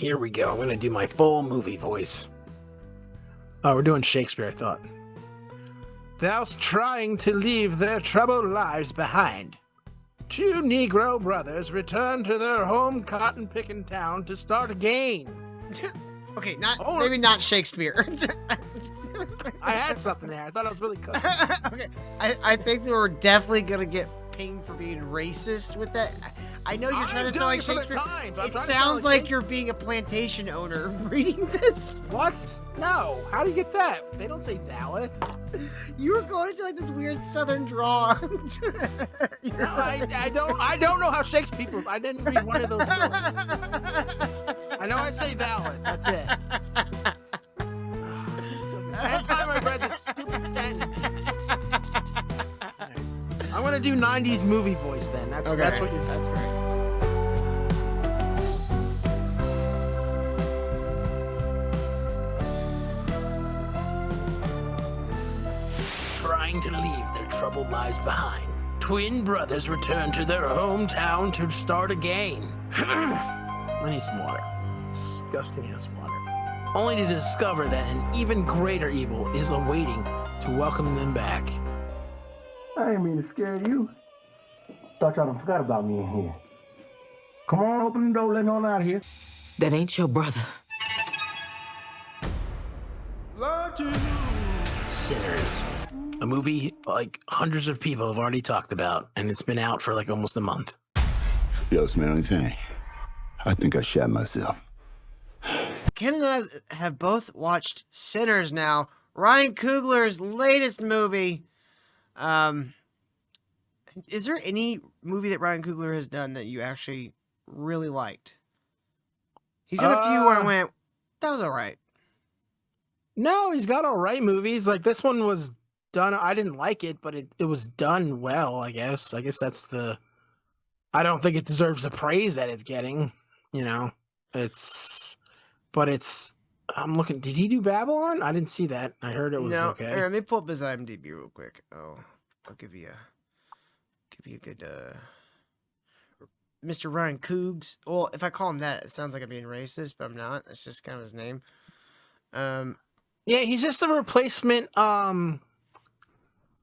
Here we go. I'm going to do my full movie voice. Oh, we're doing Shakespeare, I thought. Thou's trying to leave their troubled lives behind. Two Negro brothers return to their home cotton-picking town to start again. Okay, maybe not Shakespeare. I had something there. I thought I was really good. Okay, I think that we're definitely gonna get pinged for being racist with that. I know you're trying to sound like Shakespeare. It sounds like you're being a plantation owner reading this. What? No. How do you get that? They don't say thoueth. You were going into like this weird southern drawl. No, I don't know how Shakespeare. I didn't read one of those stories. I know I say thoueth. That's it. So the 10th time I've read this stupid sentence. I'm gonna do 90s movie voice then. That's what you're. That's great. Trying to leave their troubled lives behind, twin brothers return to their hometown to start again. I need some water. Disgusting ass water. Only to discover that an even greater evil is awaiting to welcome them back. I ain't mean to scare you. Thought y'all done forgot about me in here. Come on, open the door, let on out of here. That ain't your brother. Sinners. A movie like hundreds of people have already talked about, and it's been out for like almost a month. Yo, smell anything? I think I shot myself. Ken and I have both watched Sinners now. Ryan Coogler's latest movie. Is there any movie that Ryan Coogler has done that you actually really liked? He's in a few where I went, that was all right. No, he's got all right movies. Like this one was done. I didn't like it, but it was done well, I guess. I guess that's the... I don't think it deserves the praise that it's getting. You know, I'm looking. Did he do Babylon? I didn't see that. I heard it was okay. Here, let me pull up his IMDb real quick. Oh, I'll give you a good Mr. Ryan Coogs. Well, if I call him that, it sounds like I'm being racist, but I'm not. That's just kind of his name. Yeah, he's just a replacement. What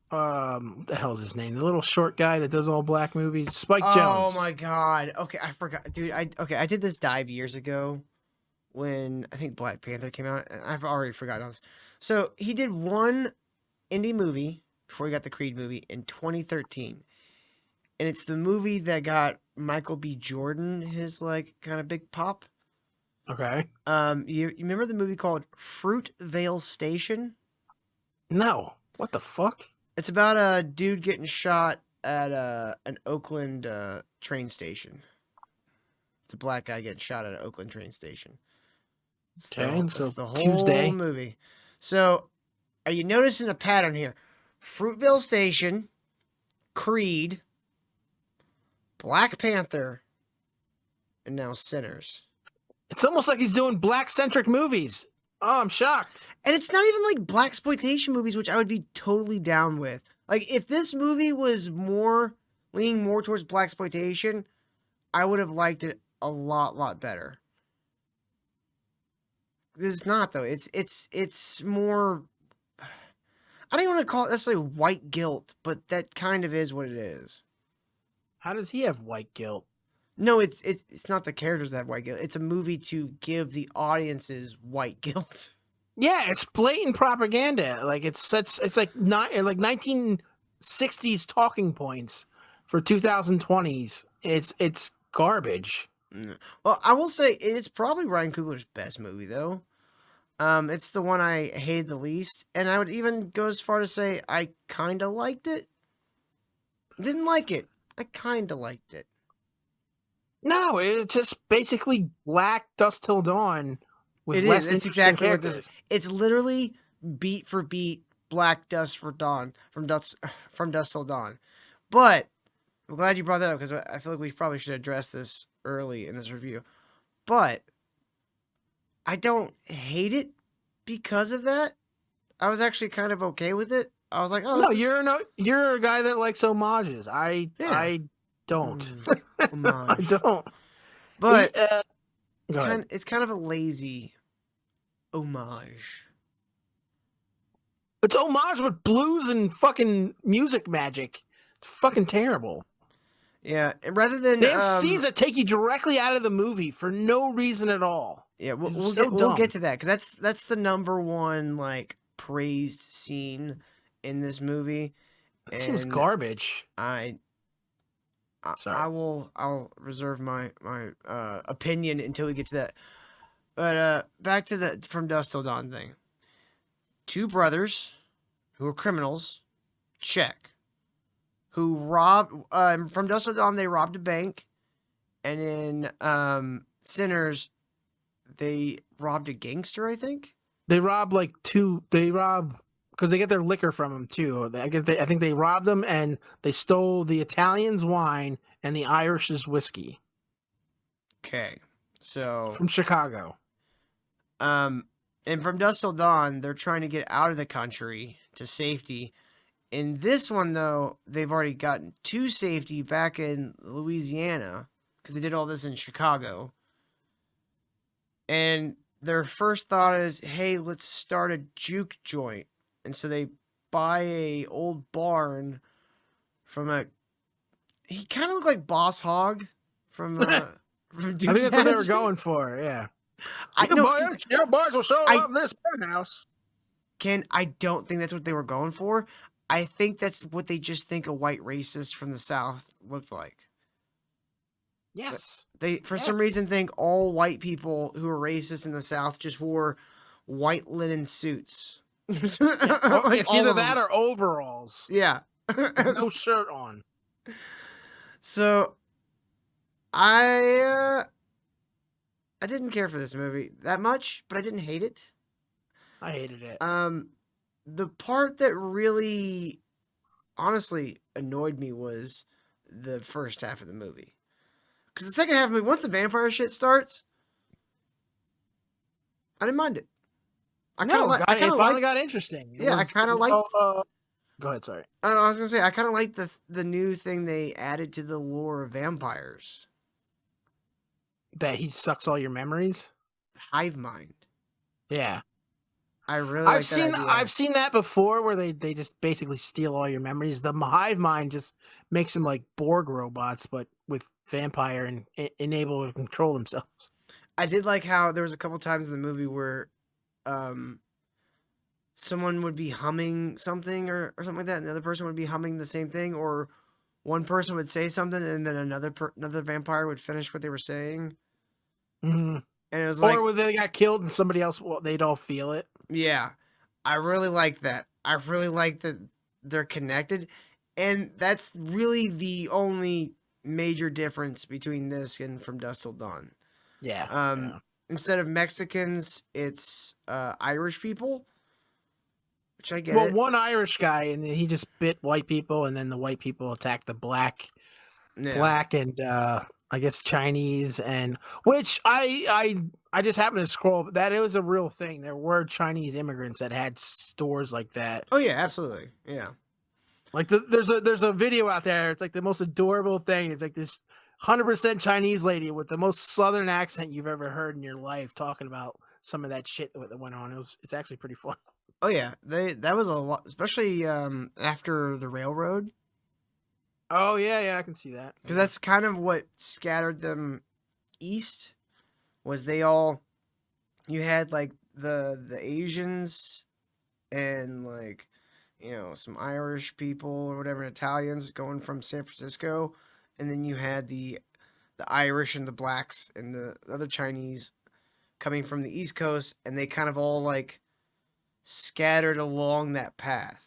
the hell's his name? The little short guy that does all black movies, Spike Jones. Oh my god. Okay, I forgot, dude. I did this dive years ago when I think Black Panther came out, and I've already forgotten this. So he did one indie movie before he got the Creed movie in 2013, and it's the movie that got Michael B. Jordan his like kind of big pop. Okay. You remember the movie called Fruitvale Station? No. What the fuck? It's about a dude getting shot at an Oakland train station. It's a black guy getting shot at an Oakland train station. Okay, so the whole Tuesday movie. So, are you noticing a pattern here? Fruitvale Station, Creed, Black Panther, and now Sinners. It's almost like he's doing black-centric movies. Oh, I'm shocked. And it's not even like blaxploitation movies, which I would be totally down with. Like, if this movie was leaning more towards blaxploitation, I would have liked it a lot better. It's not though. It's more. I don't even want to call it necessarily white guilt, but that kind of is what it is. How does he have white guilt? No, it's not the characters that have white guilt. It's a movie to give the audiences white guilt. Yeah, it's blatant propaganda. Like it's like 1960s talking points for 2020s. It's garbage. Well, I will say it's probably Ryan Coogler's best movie though. It's the one I hated the least, and I would even go as far to say I kind of liked it. Didn't like it. I kind of liked it. No, it's just basically black Dusk Till Dawn. With It less is. It's interesting exactly what this. characters. It's literally beat for beat Black Dust for Dawn from Dusk Till Dawn. But I'm glad you brought that up because I feel like we probably should address this early in this review. But I don't hate it because of that. I was actually kind of okay with it. I was like, oh, no, you're a guy that likes homages. I don't. Homage. I don't. But It's Go ahead. it's kind of a lazy homage. It's homage with blues and fucking music magic. It's fucking terrible. Yeah, and rather than They have scenes that take you directly out of the movie for no reason at all. yeah, It's so we'll dumb. get to that because that's the number one like praised scene in this movie. It seems And garbage. I Sorry. I'll reserve my opinion until we get to that. But back to the From Dusk Till Dawn thing. Two brothers who are criminals, check. Who robbed From Dusk Till Dawn? They robbed a bank, and in Sinners, they robbed a gangster. I think They rob like two. They rob because they get their liquor from him too. I think they robbed them and they stole the Italian's wine and the Irish's whiskey Okay, so from Chicago. and From Dusk Till Dawn, they're trying to get out of the country to safety. In this one, though, they've already gotten to safety back in Louisiana because they did all this in Chicago. And their first thought is, hey, let's start a juke joint. And so they buy a old barn from a... He kind of looked like Boss Hogg from I Duke's think that's what they were Attitude. going for. Yeah. I know. Your boys will show I- up this house. Ken, I don't think that's what they were going for. I think that's what they just think a white racist from the South looked like. Yes. They, for some Yes. reason, think all white people who are racist in the South just wore white linen suits. Well, Like it's all either of them. that or overalls. Yeah. With no shirt on. So, I didn't care for this movie that much, but I didn't hate it. I hated it. The part that really, honestly, annoyed me was the first half of the movie. Because the second half of the movie, once the vampire shit starts, I didn't mind it. It finally got interesting. Yeah, I kinda liked- Go ahead, sorry. I was gonna say I kind of like the new thing they added to the lore of vampires, That he sucks all your memories. hive mind. Yeah. I really like I've seen that before where they just basically steal all your memories. The hive mind just makes them like Borg robots, but with vampire and able to control themselves. I did like how there was a couple times in the movie where someone would be humming something or something like that, and the other person would be humming the same thing, or one person would say something and then another vampire would finish what they were saying. Mm-hmm. And it was like, Or when they got killed and somebody else, they'd all feel it. yeah, I really like that. I really like that they're connected. And that's really the only major difference between this and From Dusk Till Dawn. Yeah. Instead of Mexicans, it's Irish people, which I get Well, it. one Irish guy, and he just bit white people, and then the white people attacked the black and I guess Chinese, and which I just happened to scroll. But that it was a real thing. There were Chinese immigrants that had stores like that. Oh yeah, absolutely, yeah. Like there's a video out there. It's like the most adorable thing. It's like this 100% Chinese lady with the most southern accent you've ever heard in your life talking about some of that shit that went on. It's actually pretty fun. Oh yeah, that was a lot, especially after the railroad, Oh yeah, I can see that. because that's kind of what scattered them east. Was they all? You had like the Asians, and like some Irish people or whatever, Italians going from San Francisco, and then you had the Irish and the blacks and the other Chinese coming from the East Coast, and they kind of all like scattered along that path.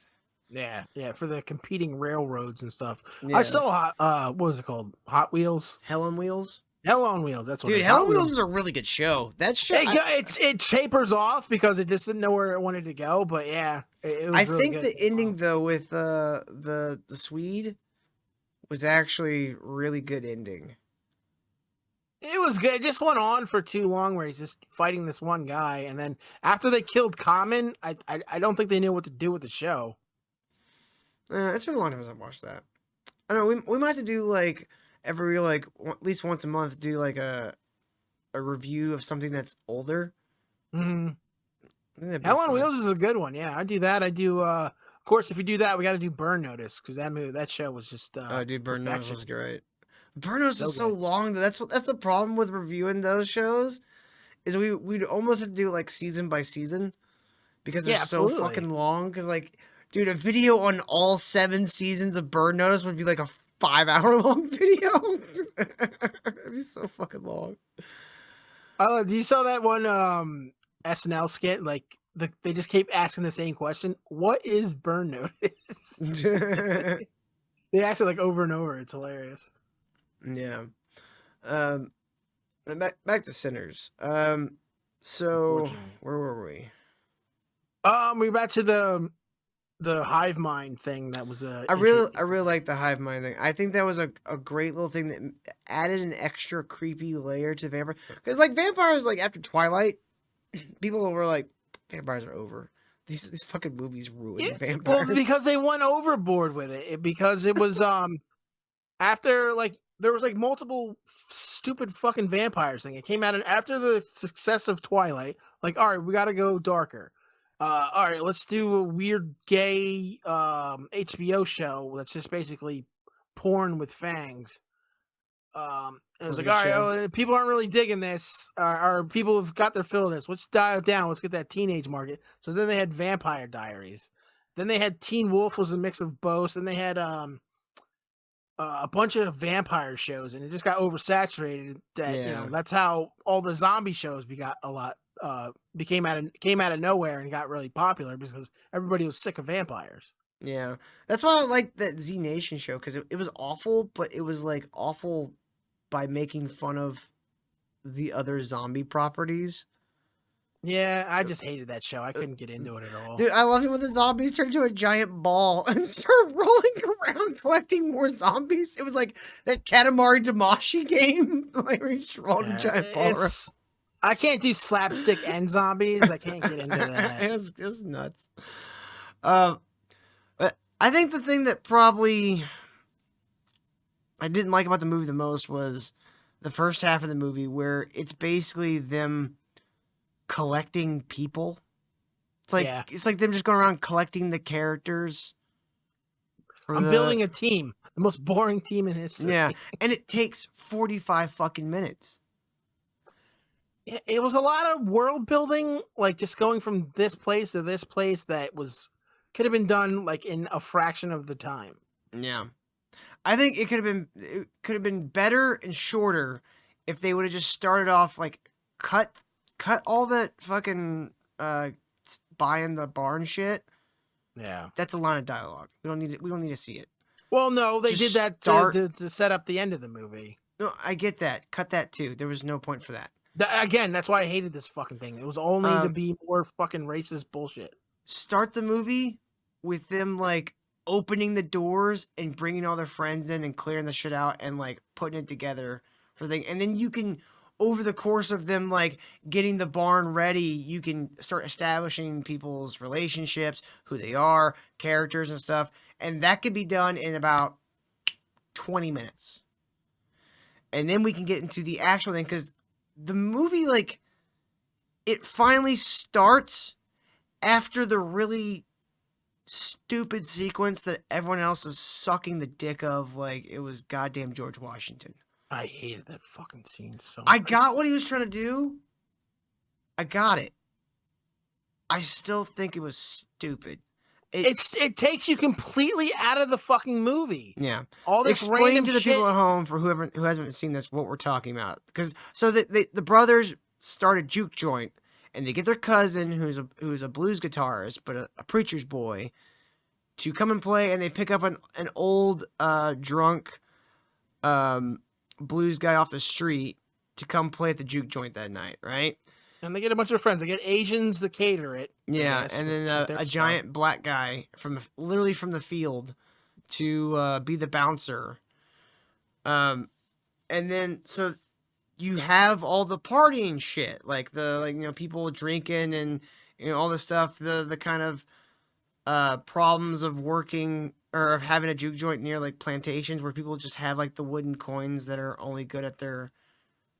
Yeah, for the competing railroads and stuff. Yeah. I saw what was it called? Hot Wheels? Hell on Wheels. Hell on Wheels. That's what Dude, it is. Hell Hot on Wheels is a really good show. That show, It tapers off because it just didn't know where it wanted to go. But yeah, it was I really think good. the ending though with the Swede was actually really good ending. It was good. It just went on for too long where he's just fighting this one guy, and then after they killed Common, I don't think they knew what to do with the show. It's been a long time since I watched that. I don't know. We might have to do like every at least once a month do like a a review of something that's older. Mm-hmm. I think that'd be Hell on fun. Wheels is a good one. Yeah, I do that. I do. Of course, if you do that, we got to do Burn Notice because that show was just Oh, dude, Burn Notice perfection. was great. Burn Notice So is so good. long. That's the problem with reviewing those shows. Is we'd almost have to do it like season by season because they're Yeah, so absolutely. fucking long. Because like, dude, a video on all 7 seasons of Burn Notice would be like a 5-hour long video. It'd be so fucking long. Do you saw that one SNL skit? Like they just keep asking the same question. What is Burn Notice? They ask it like over and over. It's hilarious. Yeah. Back to Sinners. So Unfortunately. where were we? We're back to the hive mind thing that was I really like the hive mind thing. I think that was a great little thing that added an extra creepy layer to vampire. Because like vampires, like after Twilight, people were like, vampires are over. These fucking movies ruined vampires. Well, because they went overboard with it. Because it was after like there was like multiple stupid fucking vampires thing. It came out after the success of Twilight. Like, all right, we got to go darker. All right, let's do a weird gay HBO show that's just basically porn with fangs. It was Was a like, good all right, show. people aren't really digging this, or people have got their fill of this. Let's dial it down. Let's get that teenage market. So then they had Vampire Diaries. Then they had Teen Wolf was a mix of both. Then they had a bunch of vampire shows, and it just got oversaturated. That you know, that's how all the zombie shows got a lot. Came out of nowhere and got really popular because everybody was sick of vampires. Yeah, that's why I like that Z Nation show because it was awful, but it was like awful by making fun of the other zombie properties. Yeah, I just hated that show. I couldn't get into it at all. Dude, I love it when the zombies turn into a giant ball and start rolling around collecting more zombies. It was like that Katamari Damacy game, like where you just rolled a giant ball around. I can't do slapstick and zombies. I can't get into that. It was nuts. But I think the thing that probably I didn't like about the movie the most was the first half of the movie where it's basically them collecting people. It's like them just going around collecting the characters. I'm building a team. The most boring team in history. Yeah. And it takes 45 fucking minutes. It was a lot of world building, like just going from this place to this place that could have been done like in a fraction of the time. Yeah. I think it could have been better and shorter if they would have just started off like cut all that fucking buying the barn shit. Yeah. That's a line of dialogue. We don't need to see it. Well, no, they did that to set up the end of the movie. No, I get that. Cut that too. There was no point for that. Again, that's why I hated this fucking thing. It was only to be more fucking racist bullshit. Start the movie with them like opening the doors and bringing all their friends in and clearing the shit out and like putting it together for the thing. And then you can, over the course of them like getting the barn ready, you can start establishing people's relationships, who they are, characters and stuff. And that could be done in about 20 minutes. And then we can get into the actual thing because the movie, like, it finally starts after the really stupid sequence that everyone else is sucking the dick of, like it was goddamn George Washington. I hated that fucking scene so much. I got what he was trying to do. I got it. I still think it was stupid. It takes you completely out of the fucking movie. Yeah. All this Explain to the shit. people at home, for who hasn't seen this, what we're talking about. Because the brothers start a juke joint, and they get their cousin, who's a blues guitarist, but a preacher's boy, to come and play, and they pick up an old drunk blues guy off the street to come play at the juke joint that night, right? And they get a bunch of friends. They get Asians to cater it. Yeah, and then a giant black guy literally from the field to be the bouncer. And then so you have all the partying shit, like people drinking and all the stuff, the kind of problems of working or of having a juke joint near like plantations where people just have like the wooden coins that are only good at their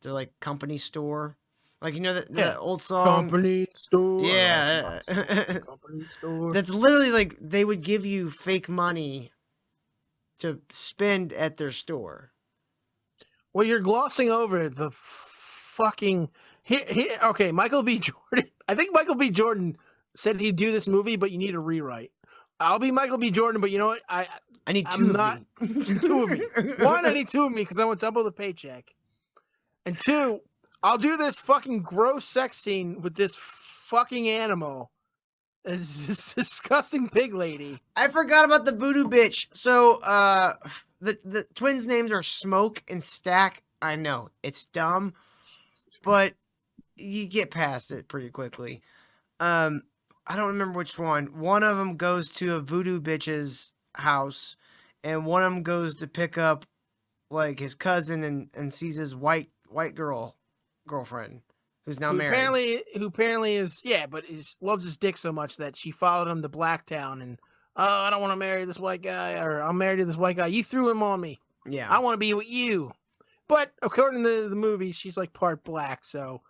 their like company store. Like, you know, the Yeah. old song. Company store. Yeah. Company store. That's literally like they would give you fake money to spend at their store. Well, you're glossing over the fucking. Okay, Michael B. Jordan. I think Michael B. Jordan said he'd do this movie, but you need a rewrite. I'll be Michael B. Jordan, but you know what? I need I'm two not. of me. Two of me. One, I need two of me because I want double the paycheck. And two, I'll do this fucking gross sex scene with this fucking animal. It's this disgusting pig lady. I forgot about the voodoo bitch. So, the twins' names are Smoke and Stack. I know it's dumb, but you get past it pretty quickly. I don't remember which one. One of them goes to a voodoo bitch's house, and one of them goes to pick up like his cousin and sees his white girlfriend who's now married. Who apparently is but he loves his dick so much that she followed him to Blacktown and I don't want to marry this white guy, or I'm married to this white guy. You threw him on me. Yeah, I want to be with you. But according to the movie, she's like part black, so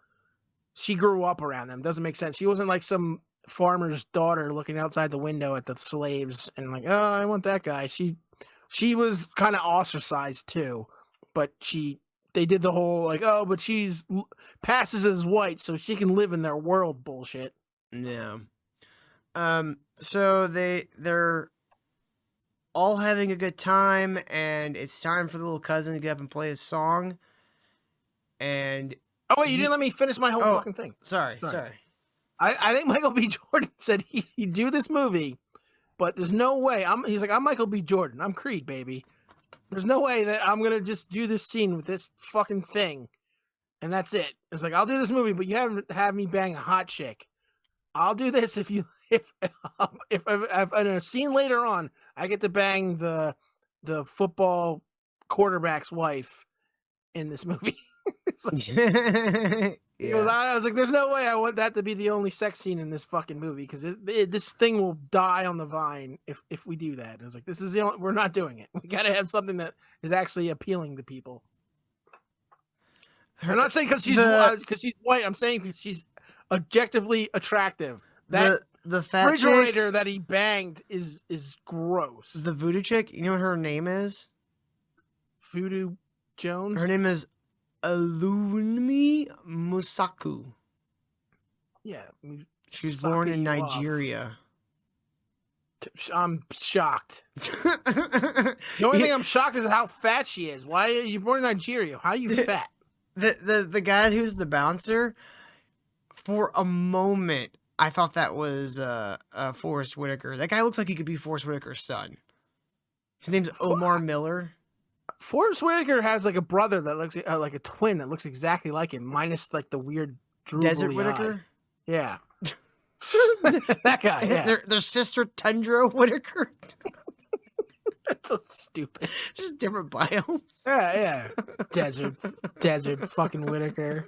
she grew up around them. Doesn't make sense. She wasn't like some farmer's daughter looking outside the window at the slaves and like, oh, I want that guy. She was kind of ostracized too, but they did the whole like, oh, but she's passes as white, so she can live in their world bullshit. Yeah. So they're all having a good time, and it's time for the little cousin to get up and play his song. And oh wait, you didn't let me finish my whole fucking thing. Sorry. I think Michael B. Jordan said he'd do this movie, but there's no way. He's like, I'm Michael B. Jordan. I'm Creed, baby. There's no way that I'm gonna just do this scene with this fucking thing, and that's it. It's like, I'll do this movie, but you haven't have me bang a hot chick. I'll do this if in a scene later on I get to bang the football quarterback's wife in this movie. Because I was like, there's no way I want that to be the only sex scene in this fucking movie, because this thing will die on the vine if we do that. I was like, this is we're not doing it. We got to have something that is actually appealing to people. I'm not saying because she's white. I'm saying because she's objectively attractive. That the fat refrigerator chick that he banged is gross. The voodoo chick, you know what her name is? Voodoo Jones. Her name is Alunmi Musaku. Yeah, she was born in Nigeria. I'm shocked. The only thing I'm shocked is how fat she is. Why are you born in Nigeria? How are you fat? The guy who's the bouncer, for a moment, I thought that was Forrest Whitaker. That guy looks like he could be Forrest Whitaker's son. His name's Omar Miller. Forrest Whitaker has like a brother that looks like a twin that looks exactly like him, minus like the weird Desert Whitaker. Yeah, that guy. Yeah, their sister Tundra Whitaker. That's so stupid. Just different biomes. Yeah. Desert fucking Whitaker.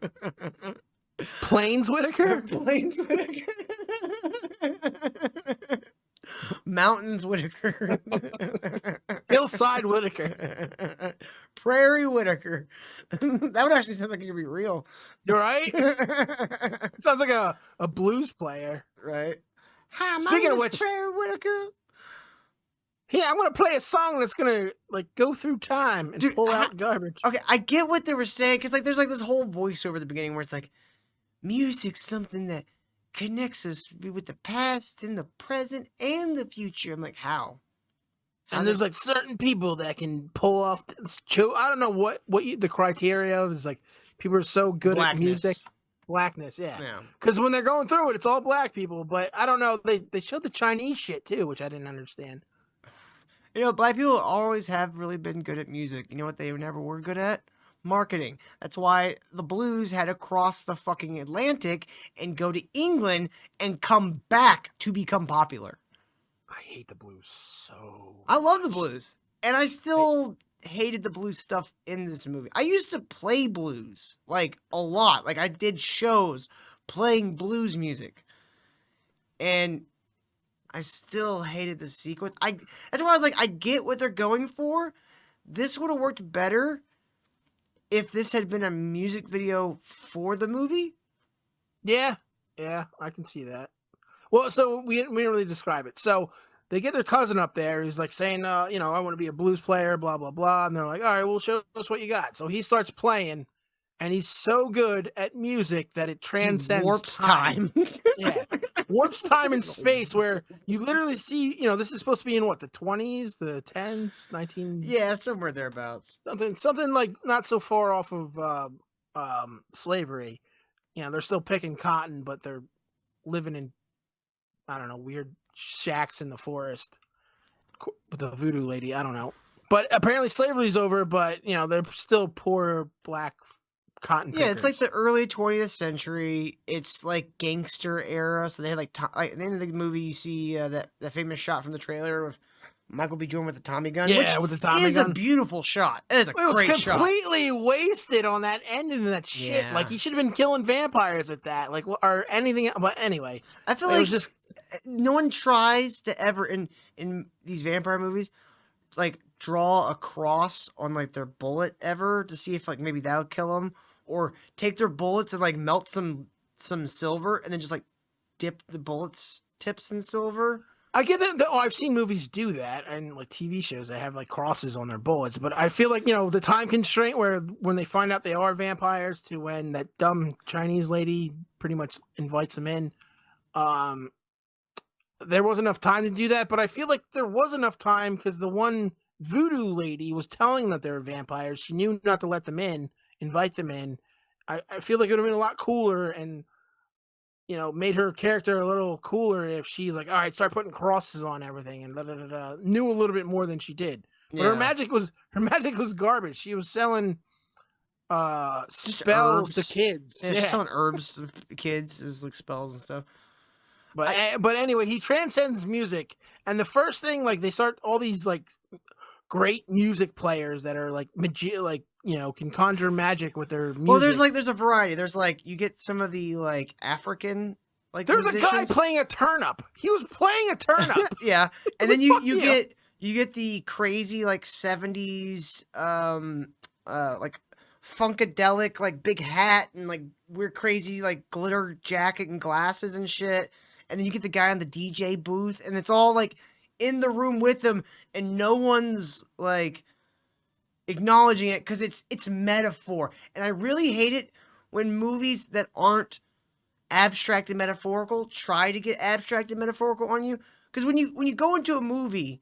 Plains Whitaker. Mountains Whitaker. Hillside Whitaker. Prairie Whitaker. That would actually sound like it could be real. You're right. Sounds like a blues player. Right. Hi, Speaking of which, Prairie Whitaker. Yeah, I'm gonna play a song that's gonna like go through time and pull out garbage. Okay, I get what they were saying, because like there's like this whole voiceover at the beginning where it's like, music's something that connects us with the past and the present and the future. I'm like, how? And there's like certain people that can pull off this I don't know what the criteria is, like people are so good at music. Blackness, yeah. Because when they're going through it, it's all black people. But I don't know. They showed the Chinese shit too, which I didn't understand. You know, black people always have really been good at music. You know what they never were good at? Marketing. That's why the blues had to cross the fucking Atlantic and go to England and come back to become popular. I hate the blues so I love the blues. And I still hated the blues stuff in this movie. I used to play blues, like, a lot. Like, I did shows playing blues music. And I still hated the sequence. That's why I was like, I get what they're going for. This would have worked better if this had been a music video for the movie. Yeah, I can see that. Well, so we didn't really describe it. So they get their cousin up there. He's like saying, I want to be a blues player, blah, blah, blah. And they're like, all right, well, show us what you got. So he starts playing, and he's so good at music that it transcends warps time. Yeah. Warps time and space, where you literally see, this is supposed to be in what, the 20s, the 10s, 19... Yeah, somewhere thereabouts. Something like not so far off of slavery. They're still picking cotton, but they're living in, I don't know, weird shacks in the forest with the voodoo lady. I don't know. But apparently slavery's over, but, they're still poor black cotton pickers. Yeah, it's like the early 20th century. It's like gangster era. So they had like at the end of the movie, you see that famous shot from the trailer of Michael B. Jordan with the Tommy gun. Yeah, which with the Tommy gun. Is a beautiful shot. It is a great shot. It was completely wasted on that ending of that shit. Yeah. Like, he should have been killing vampires with that. Like, or anything. But anyway. I feel like just no one tries to ever, in these vampire movies, like, draw a cross on, like, their bullet ever to see if, like, maybe that would kill them. Or take their bullets and, like, melt some silver and then just, like, dip the bullets tips in silver. I get that. I've seen movies do that, and like TV shows, they have like crosses on their bullets. But I feel like the time constraint where when they find out they are vampires to when that dumb Chinese lady pretty much invites them in, there wasn't enough time to do that. But I feel like there was enough time because the one voodoo lady was telling them that they were vampires. She knew not to let them in, invite them in. I feel like it would have been a lot cooler and, made her character a little cooler if she like, all right, start putting crosses on everything and knew a little bit more than she did. But her magic was garbage. She was selling spells to kids. Yeah, she's selling herbs to kids as like spells and stuff. But anyway, he transcends music, and the first thing, like, they start all these like great music players that are like can conjure magic with their music. Well, there's a variety. There's like, you get some of the like African like there's musicians. A guy playing a turnip. He was playing a turnip. Yeah. And then you get the crazy like 70s like funkadelic like big hat and like weird crazy like glitter jacket and glasses and shit. And then you get the guy on the DJ booth, and it's all like in the room with them, and no one's like acknowledging it because it's metaphor. And I really hate it when movies that aren't abstract and metaphorical try to get abstract and metaphorical on you. Because when you go into a movie,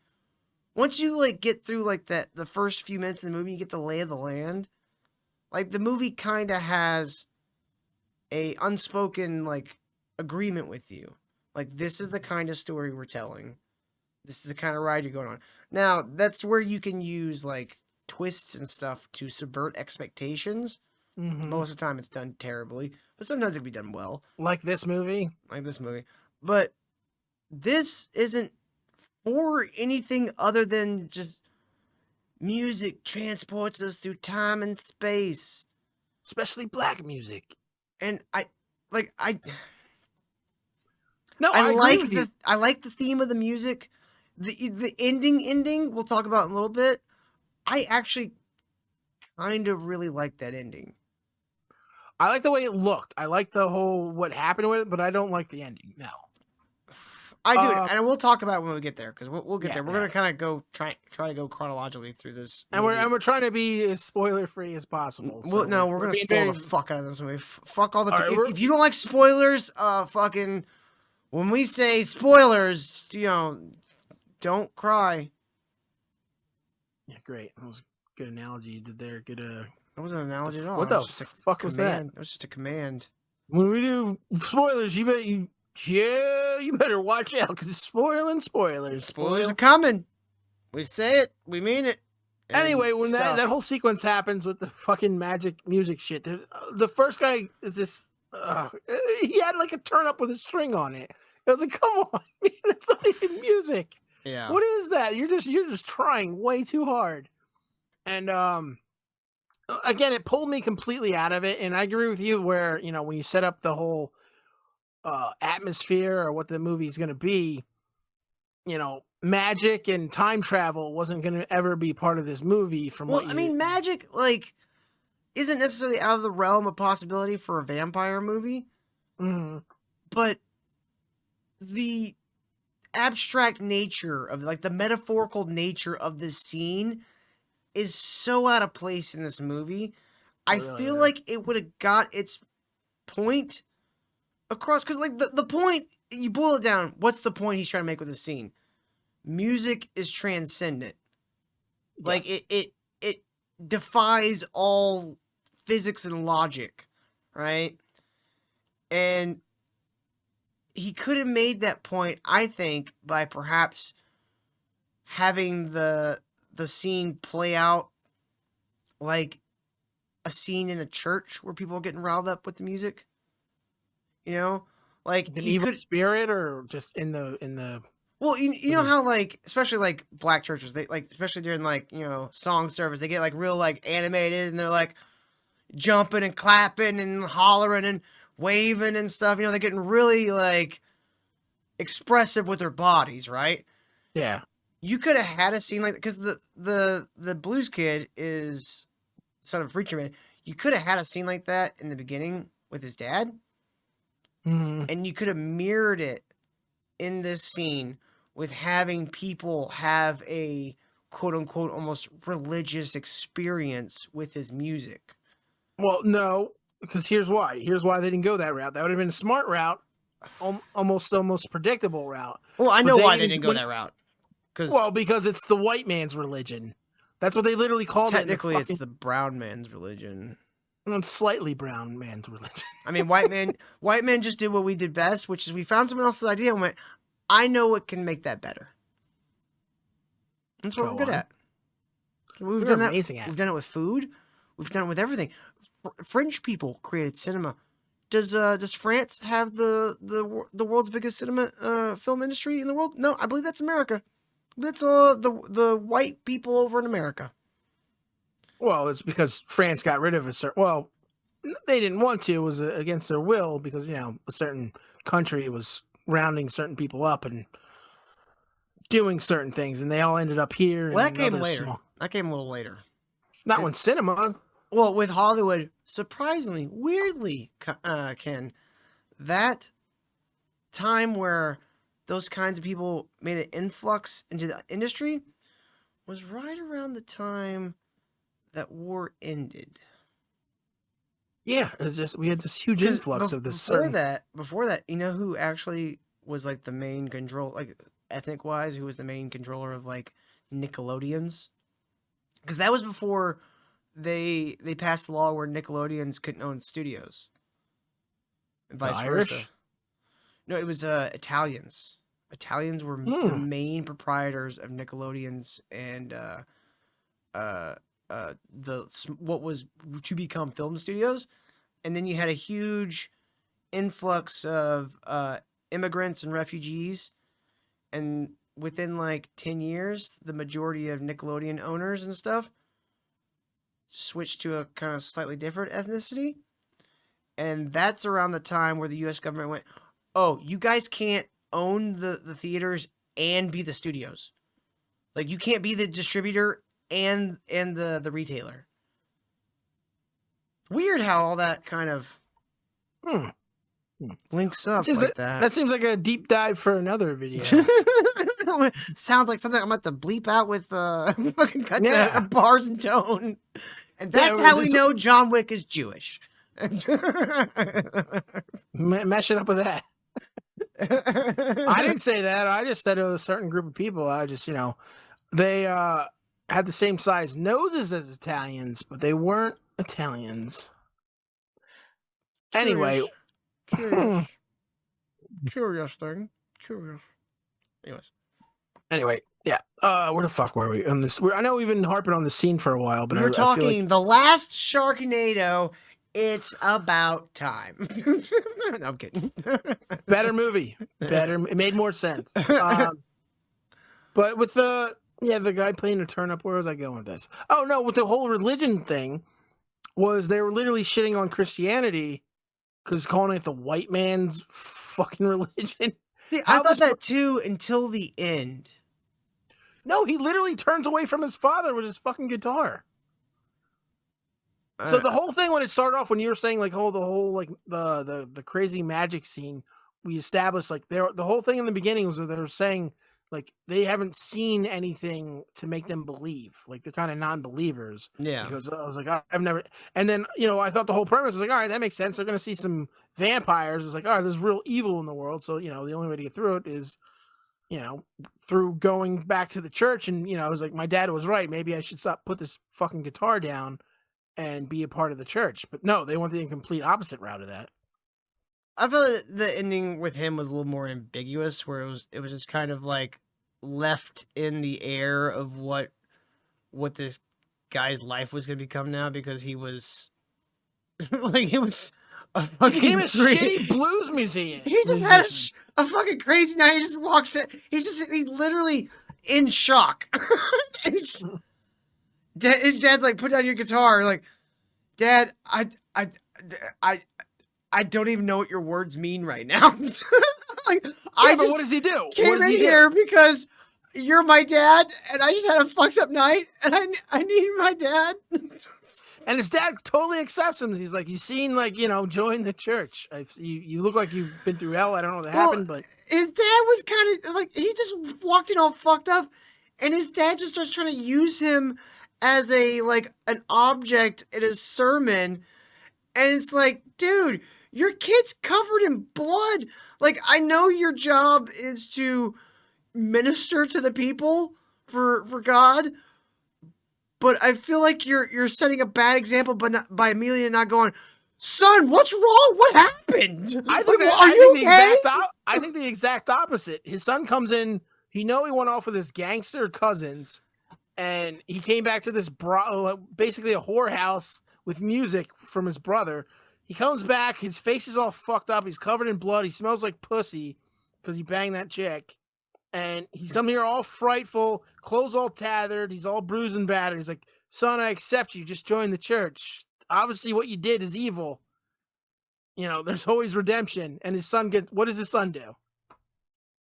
once you like get through like the first few minutes of the movie, you get the lay of the land. Like, the movie kind of has a unspoken like agreement with you. Like, this is the kind of story we're telling. This is the kind of ride you're going on. Now, that's where you can use like twists and stuff to subvert expectations. Mm-hmm. Most of the time it's done terribly, but sometimes it can be done well. Like this movie. But this isn't for anything other than just music transports us through time and space. Especially black music. And I like the theme of the music. The ending we'll talk about in a little bit. I actually kind of really like that ending. I like the way it looked. I like the whole what happened with it, but I don't like the ending. No. I do, and we'll talk about it when we get there, because we'll get there. We're gonna kind of go try to go chronologically through this, and we're trying to be as spoiler free as possible. We're gonna spoil the fuck out of this movie. Fuck all the. Right, if you don't like spoilers, fucking, when we say spoilers, don't cry. Yeah, great. That was a good analogy you did there. Good. That wasn't an analogy at all. What the fuck was that? It was just a command. When we do spoilers, you better watch out, because spoilers. Spoilers are coming. We say it, we mean it. Anyway, when that whole sequence happens with the fucking magic music shit, the first guy is this. He had like a turnip with a string on it. I was like, come on, man, that's not even music. Yeah. What is that? You're just trying way too hard. And again, it pulled me completely out of it. And I agree with you where, when you set up the whole atmosphere or what the movie is going to be, magic and time travel wasn't going to ever be part of this movie. Magic, like, isn't necessarily out of the realm of possibility for a vampire movie, but the abstract nature of, like, the metaphorical nature of this scene is so out of place in this movie. I feel like it would have got its point across, because, like, the point, you boil it down, what's the point he's trying to make with this scene? Music is transcendent. Like, it defies all physics and logic, right? And he could have made that point, I think, by perhaps having the scene play out like a scene in a church where people are getting riled up with the music. You know? Like, an evil spirit, or just in the well, you know how, like, especially, like, black churches, they, like, especially during, like, you know, song service, they get, like, real, like, animated, and they're, like, jumping and clapping and hollering and waving and stuff. You know, they're getting really, like, expressive with their bodies, right? Yeah. You could have had a scene like that, because the blues kid is son of a preacher man. You could have had a scene like that in the beginning with his dad, and you could have mirrored it in this scene with having people have a quote-unquote almost religious experience with his music. Well, no, because here's why. Here's why they didn't go that route. That would have been a smart route, almost predictable route. Well, I know why they didn't go that route. Because it's the white man's religion. That's what they literally called it. Technically, it's the brown man's religion. Slightly brown man's religion. I mean, white men just did what we did best, which is we found someone else's idea and went, I know what can make that better. That's what we're good at. We've done that. Amazing at. We've done it with food. We've done it with everything. French people created cinema. Does France have the world's biggest cinema film industry in the world? No, I believe that's America. That's the white people over in America. Well, it's because France got rid of a certain. Well, they didn't want to. It was against their will, because, you know, a certain country was rounding certain people up and doing certain things, and they all ended up here. Well, that came later. That came a little later. Not when cinema. Well, with Hollywood, surprisingly, weirdly, Ken, that time where those kinds of people made an influx into the industry was right around the time that war ended. Yeah, it's just we had this huge influx of this. Before that, you know who actually was, like, the main control, like, ethnic wise, who was the main controller of, like, Nickelodeons? Because that was before they passed a law where Nickelodeons couldn't own studios, and vice versa. No, it was Italians. Italians were the main proprietors of Nickelodeons and what was to become film studios. And then you had a huge influx of immigrants and refugees, and within, like, 10 years, the majority of Nickelodeon owners and stuff switched to a kind of slightly different ethnicity. And that's around the time where the U.S. government went, oh, you guys can't own the theaters and be the studios. Like, you can't be the distributor and the retailer. Weird how all that kind of links up like that. That seems like a deep dive for another video. Sounds like something I'm about to bleep out with fucking cut to bars and tone. And that's how we know John Wick is Jewish. Mash it up with that. I didn't say that. I just said it was a certain group of people. I just, you know, they had the same size noses as Italians, but they weren't Italians. Anyway. Curious thing. Curious. Anyway, yeah. Where the fuck were we on this? I know we've been harping on the scene for a while, but we're talking like the last Sharknado. It's about time. No, I'm kidding. Better movie. Better. It made more sense. But with the guy playing a turnip, where was I going with this? Oh no, with the whole religion thing, was they were literally shitting on Christianity because calling it the white man's fucking religion. See, I thought that too until the end. No, he literally turns away from his father with his fucking guitar. So the whole thing when it started off, when you were saying like the whole like the crazy magic scene, we established like the whole thing in the beginning was that they were saying like they haven't seen anything to make them believe, like they're kind of non-believers. Yeah. Because I was like, I've never, and then I thought the whole premise was like, all right, that makes sense. They're gonna see some vampires. It's like, all right, there's real evil in the world, so the only way to get through it is through going back to the church. And I was like, my dad was right. Maybe I should put this fucking guitar down and be a part of the church. But no, they went the complete opposite route of that. I feel like the ending with him was a little more ambiguous, where it was just kind of like left in the air of what this guy's life was going to become now, because he was like, it was a fucking became a shitty blues museum. He just had a fucking crazy night. He just walks in. He's literally in shock. His dad's like, put down your guitar. Like, Dad, I don't even know what your words mean right now. Like, but what does he do? Came in here because you're my dad, and I just had a fucked up night, and I need my dad. And his dad totally accepts him. He's like, you seem like, join the church. You look like you've been through hell. I don't know what happened, but his dad was kind of like, he just walked in all fucked up, and his dad just starts trying to use him as an object in his sermon. And it's like, dude, your kid's covered in blood. Like, I know your job is to minister to the people for God, but I feel like you're setting a bad example by immediately not going, son, what's wrong? What happened? I think I think the exact opposite. His son comes in, he went off with his gangster cousins, and he came back to this basically a whorehouse with music from his brother. He comes back, his face is all fucked up, he's covered in blood, he smells like pussy because he banged that chick. And he's come here all frightful, clothes all tattered, he's all bruised and battered. He's like, son, I accept you, just join the church. Obviously what you did is evil. There's always redemption. And his son what does his son do?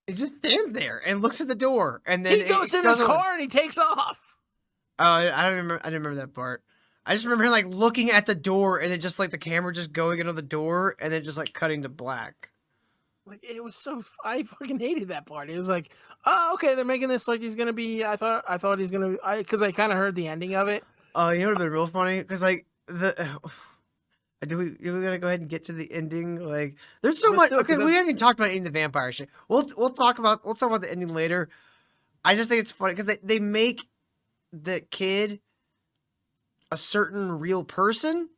He just stands there and looks at the door, and then he goes in his car and he takes off. Oh, I didn't remember that part. I just remember him like looking at the door, and then just like the camera just going into the door, and then just like cutting to black. Like, it was I fucking hated that part. It was like, oh, okay, they're making this like he's gonna be. I thought he's gonna. Because I kind of heard the ending of it. Oh, you know what would have been real funny? Because like do we gotta go ahead and get to the ending? Like, there's so much. Okay, we haven't even talked about any of the vampire shit. We'll talk about the ending later. I just think it's funny because they make the kid a certain real person.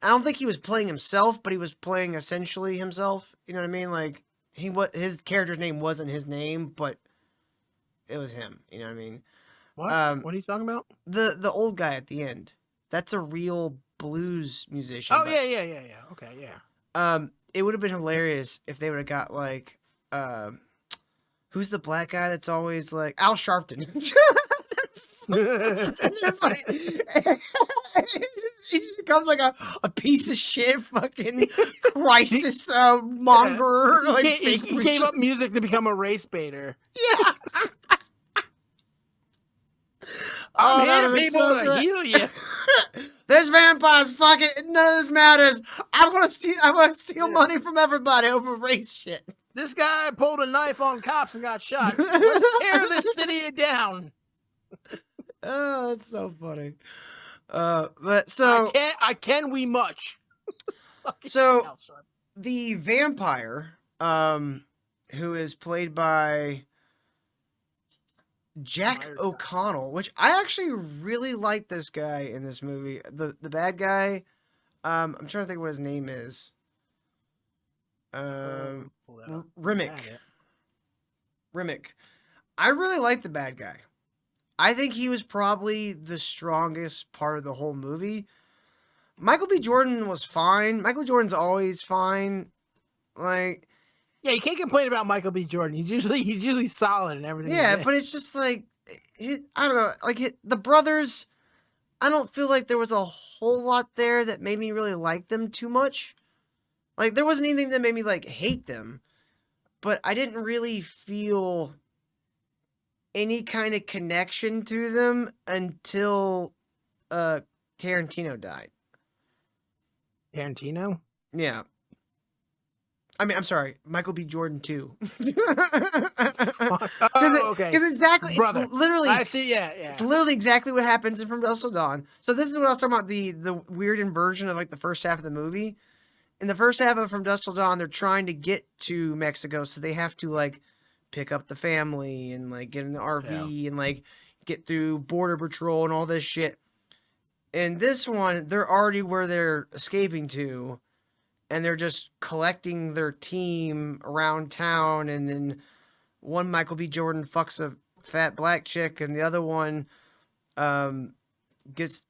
I don't think he was playing himself, but he was playing essentially himself. You know what I mean? Like, his character's name wasn't his name, but it was him. You know what I mean? What? What are you talking about? The old guy at the end. That's a real blues musician. Oh, yeah. Okay, yeah. It would have been hilarious if they would have got like, who's the black guy that's always like Al Sharpton? That's just funny. He just becomes like a piece of shit fucking crisis monger. Yeah. Like, he gave up music to become a race baiter. Yeah. I'm here, people, to heal you. This vampire's fucking, none of this matters. I'm gonna steal money from everybody over race shit. This guy pulled a knife on cops and got shot. Let's tear this city down. Oh, that's so funny. But so I can we much. So the vampire, who is played by Jack O'Connell, which I actually really like this guy in this movie. The bad guy, I'm trying to think what his name is. Rimmick. I really like the bad guy. I think he was probably the strongest part of the whole movie. Michael B. Jordan was fine. Michael Jordan's always fine. Like, yeah, you can't complain about Michael B. Jordan. He's usually solid and everything. Yeah, but it's just like, I don't know. Like, the brothers, I don't feel like there was a whole lot there that made me really like them too much. Like, there wasn't anything that made me like hate them, but I didn't really feel any kind of connection to them until Tarantino died. Tarantino? Yeah. I mean, I'm sorry, Michael B. Jordan too. Oh, okay. Because exactly, Brother. it's literally, I see, yeah. it's literally exactly what happens in From Dusk Till Dawn. So this is what I was talking about, the weird inversion of like the first half of the movie. In the first half of From Dusk Till Dawn, they're trying to get to Mexico, so they have to like pick up the family and like get in the RV and like get through border patrol and all this shit. In this one, they're already where they're escaping to, and they're just collecting their team around town, and then one Michael B. Jordan fucks a fat black chick, and the other one gets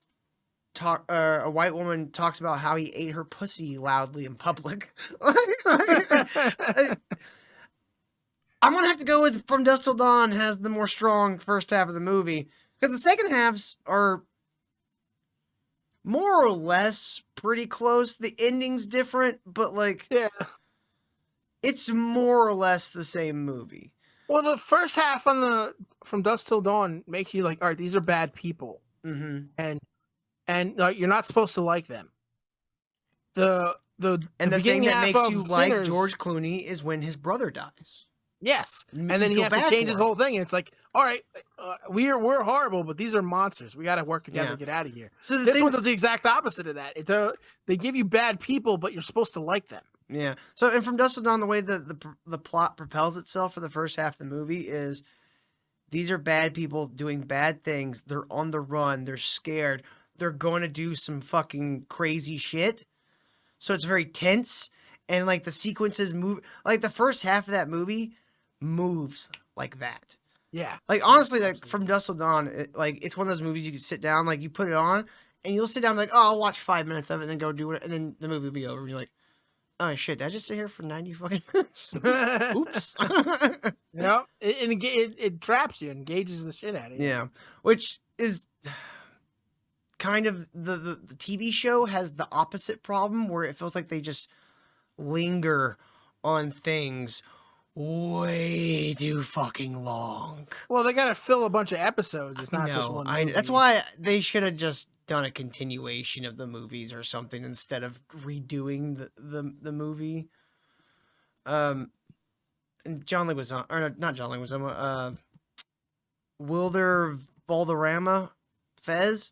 a white woman talks about how he ate her pussy loudly in public. I'm gonna have to go with From Dusk Till Dawn has the more strong first half of the movie, because the second halves are more or less pretty close. The ending's different, but like, it's more or less the same movie. Well, the first half on the From Dusk Till Dawn makes you like, all right, these are bad people, and you're not supposed to like them. The thing that makes you like Sinners, George Clooney is when his brother dies. Yes, And then he feel has to bad change for his him. whole thing. And it's like, all right, we're horrible, but these are monsters. We got to work together Yeah. to get out of here. So This one does the exact opposite of that. They give you bad people, but you're supposed to like them. Yeah. So, and From Dusk Till Dawn, the way the plot propels itself for the first half of the movie is these are bad people doing bad things. They're on the run. They're scared. They're going to do some fucking crazy shit. So it's very tense. And like the sequences move, like the first half of that movie moves like that. Yeah. Like honestly, like From Dusk Till Dawn, it's one of those movies you can sit down, like you put it on and you'll sit down like, oh, I'll watch 5 minutes of it and then go do it. And then the movie will be over. And you're like, oh shit, did I just sit here for 90 fucking minutes? Oops. Yep. It traps you, engages the shit out of you. Yeah. Which is kind of the TV show has the opposite problem where it feels like they just linger on things way too fucking long. Well, they got to fill a bunch of episodes. It's not just one movie. That's why they should have just done a continuation of the movies or something instead of redoing the movie. And John Leguizamo, or not John Leguizamo, Wilder Valderrama, Fez.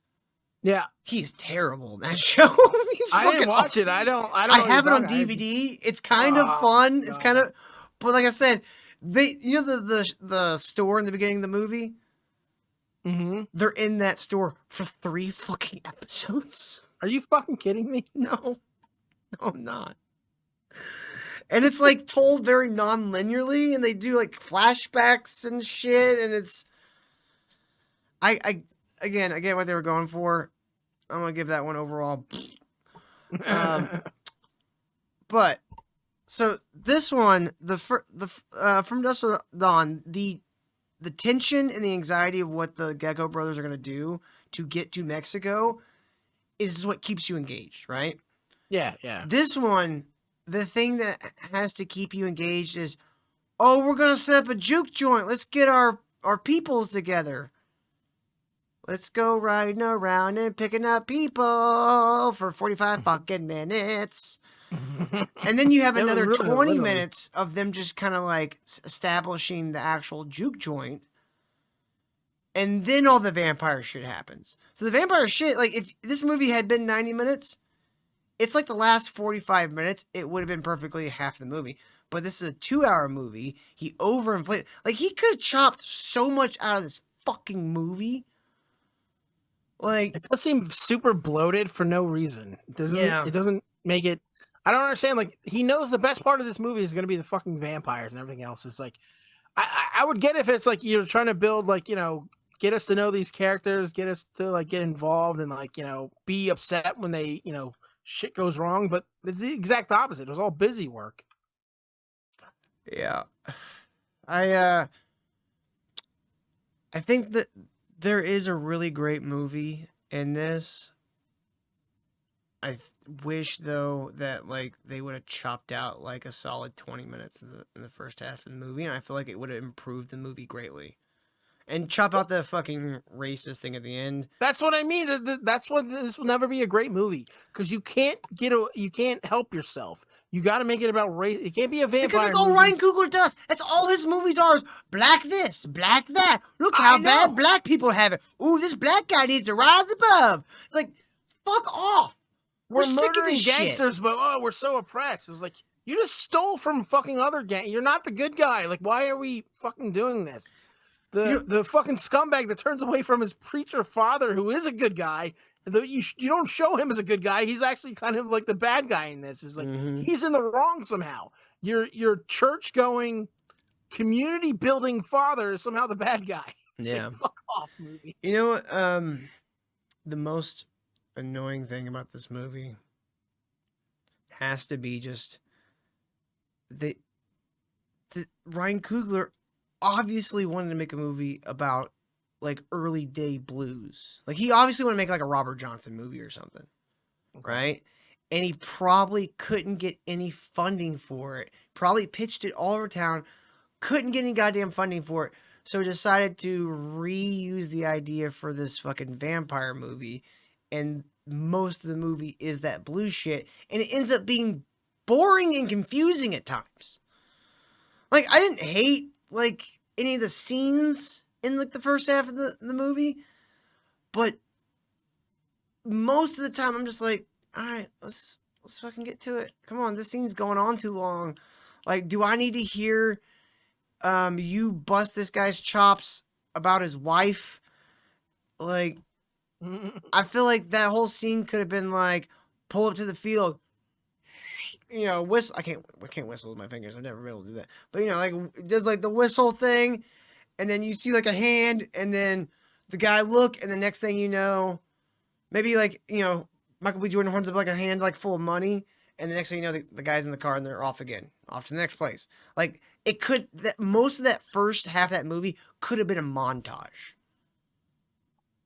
Yeah, he's terrible in that show. I didn't watch it. I don't. I have it on DVD. It's kind of fun. God. It's kind of, but like I said, the store in the beginning of the movie. Mm-hmm. They're in that store for 3 fucking episodes. Are you fucking kidding me? No, I'm not. And it's like told very non-linearly, and they do like flashbacks and shit, and it's. I get what they were going for. I'm gonna give that one overall. But so this one, From Dusk Till Dawn, the tension and the anxiety of what the Gecko brothers are gonna do to get to Mexico is what keeps you engaged, right? Yeah. This one, the thing that has to keep you engaged is, oh, we're gonna set up a juke joint. Let's get our peoples together. Let's go riding around and picking up people for 45 fucking minutes. And then you have another 20 minutes of them just kind of like establishing the actual juke joint. And then all the vampire shit happens. So the vampire shit, like if this movie had been 90 minutes, it's like the last 45 minutes, it would have been perfectly half the movie. But this is a 2-hour movie. He overinflated. Like he could have chopped so much out of this fucking movie. Like it does seem super bloated for no reason. It doesn't make it. I don't understand. Like he knows the best part of this movie is going to be the fucking vampires and everything else. It's like I would get if it's like you're trying to build like get us to know these characters, get us to like get involved and like be upset when they shit goes wrong. But it's the exact opposite. It was all busy work. Yeah, I think that. There is a really great movie in this. I wish though that like they would have chopped out like a solid 20 minutes in the first half of the movie, and I feel like it would have improved the movie greatly. And chop out the fucking racist thing at the end. That's what I mean. That's what this will never be a great movie because you can't help yourself. You got to make it about race. It can't be a vampire. Because that's all movie. Ryan Coogler does. That's all his movies are. Is black this, black that. Look how bad black people have it. Ooh, this black guy needs to rise above. It's like, fuck off. We're sick of murdering this gangsters, shit. but we're so oppressed. It's like you just stole from fucking other gang. You're not the good guy. Like, why are we fucking doing this? The fucking scumbag that turns away from his preacher father, who is a good guy. You don't show him as a good guy. He's actually kind of like the bad guy in this. It's like he's in the wrong somehow. Your church going, community building father is somehow the bad guy. Yeah. Like, fuck off, movie. You know what? The most annoying thing about this movie has to be just the Ryan Coogler obviously wanted to make a movie about like early day blues. Like he obviously wanted to make like a Robert Johnson movie or something. Okay. Right? And he probably couldn't get any funding for it. Probably pitched it all over town. Couldn't get any goddamn funding for it. So decided to reuse the idea for this fucking vampire movie. And most of the movie is that blue shit. And it ends up being boring and confusing at times. Like, I didn't hate, like, any of the scenes in, like, the first half of the movie. But most of the time, I'm just like, all right, let's fucking get to it. Come on, this scene's going on too long. Like, do I need to hear you bust this guy's chops about his wife? Like, I feel like that whole scene could have been like, pull up to the field, you know, whistle. I can't whistle with my fingers. I've never been able to do that. But, you know, like, does like the whistle thing, and then you see like a hand, and then the guy look, and the next thing you know, maybe like, you know, Michael B. Jordan horns up like a hand like full of money, and the next thing you know, the guy's in the car and they're off again, off to the next place. Like, it could, most of that first half of that movie could have been a montage.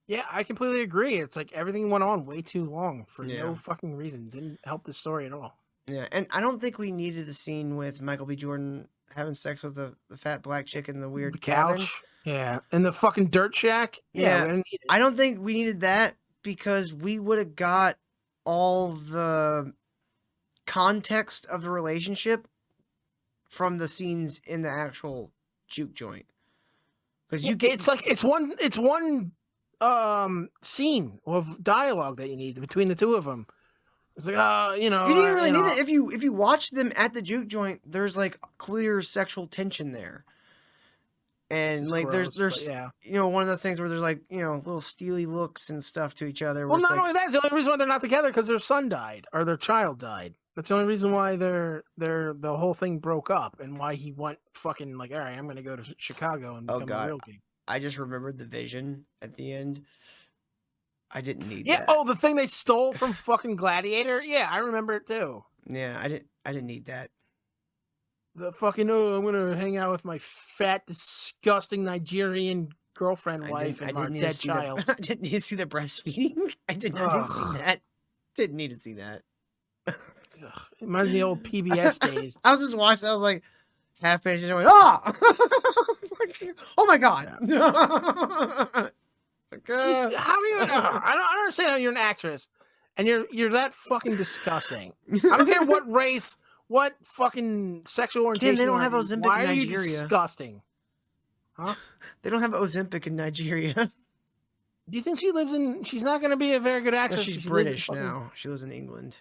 Yeah, I completely agree. It's like everything went on way too long for no fucking reason. Didn't help the story at all. Yeah, and I don't think we needed the scene with Michael B. Jordan having sex with the fat black chick in the weird couch. cabin. Yeah, in the fucking dirt shack. Yeah, we didn't need it. I don't think we needed that because we would have got all the context of the relationship from the scenes in the actual juke joint. Because it's one scene of dialogue that you need between the two of them. It's like, you know, you didn't really need that. If you watch them at the juke joint, there's like clear sexual tension there, and like gross, there's you know, one of those things where there's like, you know, little steely looks and stuff to each other. Well, not only that, it's the only reason why they're not together because their son died or their child died. That's the only reason why the whole thing broke up and why he went fucking like, all right, I'm gonna go to Chicago and become a real king. I just remembered the vision at the end. I didn't need that. Yeah, oh, the thing they stole from fucking Gladiator? Yeah, I remember it too. Yeah, I didn't need that. The fucking, I'm gonna hang out with my fat, disgusting Nigerian girlfriend wife and our dead child. I didn't need to see the breastfeeding. I did not need to see that. Didn't need to see that. It reminds me of the old PBS days. I was just watching, I was like, half page, and I went, ah! Like, oh my god. Yeah. How are you? I don't understand how you're an actress and you're that fucking disgusting. I don't care what race, what fucking sexual orientation. They don't have Ozempic in Nigeria. Why are you disgusting? Huh? They don't have Ozempic in Nigeria. Do you think she lives in? She's not going to be a very good actress. No, she's British now. She lives in England.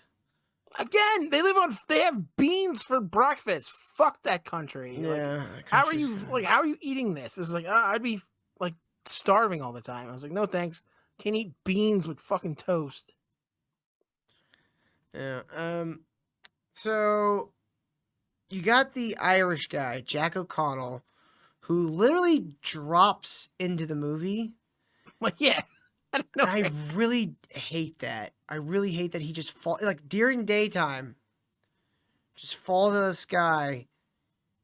Again, they have beans for breakfast. Fuck that country. Yeah. Like, how are you eating this? It's like I'd be like starving all the time. I was like, no thanks. Can't eat beans with fucking toast. Yeah. So you got the Irish guy, Jack O'Connell, who literally drops into the movie. Like, yeah. I really hate that. I really hate that he just falls, like, during daytime, just falls out of the sky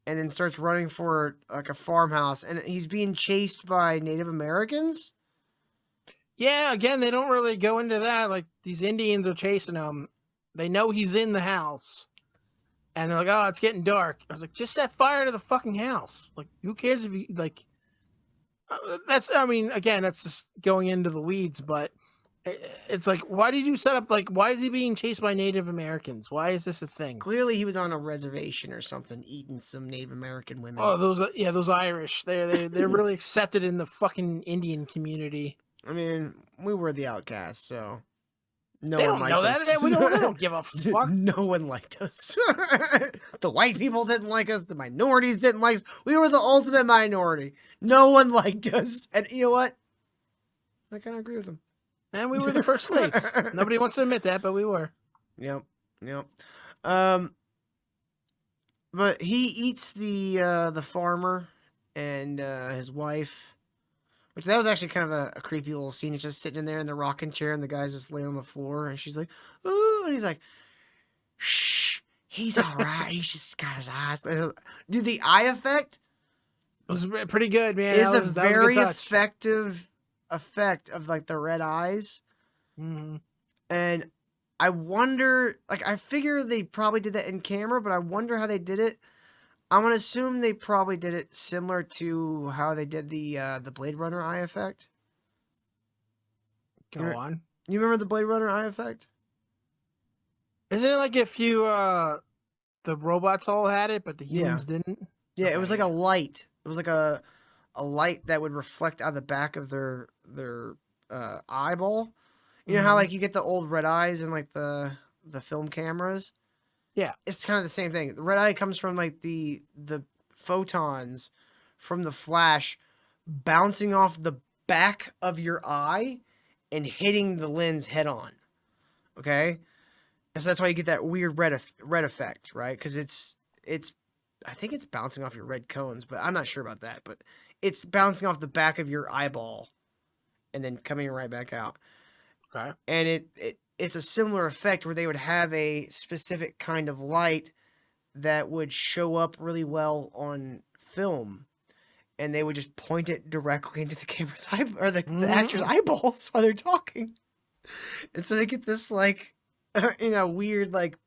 and then starts running for, like, a farmhouse. And he's being chased by Native Americans? Yeah, again, they don't really go into that. Like, these Indians are chasing him. They know he's in the house. And they're like, oh, it's getting dark. I was like, just set fire to the fucking house. Like, who cares if you, like, That's, I mean, again, that's just going into the weeds, but it's like, why did you set up, like, why is he being chased by Native Americans? Why is this a thing? Clearly, he was on a reservation or something, eating some Native American women. Oh, those Irish. They're really accepted in the fucking Indian community. I mean, we were the outcasts, so no They one don't liked know us. that. They don't give a fuck. No one liked us. The white people didn't like us. The minorities didn't like us. We were the ultimate minority. No one liked us. And you know what? I kind of agree with them. And we were the first slaves. Nobody wants to admit that, but we were. Yep. But he eats the farmer and his wife, which that was actually kind of a creepy little scene. He's just sitting in there in the rocking chair, and the guy's just laying on the floor, and she's like, "Ooh," and he's like, "Shh, he's all right. He's just got his eyes." Dude, the eye effect It was pretty good, man. is That a was very good touch. effective effect of like the red eyes, and I wonder, like, I figure they probably did that in camera, but I wonder how they did it. I'm gonna assume they probably did it similar to how they did the Blade Runner eye effect. Go on. You remember the Blade Runner eye effect? Isn't it like if you the robots all had it, but the humans didn't? Yeah, it Okay. was like a light. It was like a light that would reflect out the back of their eyeball. You know how like you get the old red eyes in like the film cameras? Yeah. It's kind of the same thing. The red eye comes from like the photons from the flash bouncing off the back of your eye and hitting the lens head on. Okay? And so that's why you get that weird red effect, right? Because it's I think it's bouncing off your red cones, but I'm not sure about that. But it's bouncing off the back of your eyeball and then coming right back out. Okay. And it's a similar effect where they would have a specific kind of light that would show up really well on film, and they would just point it directly into the camera's eye or the actor's eyeballs while they're talking, and so they get this like weird like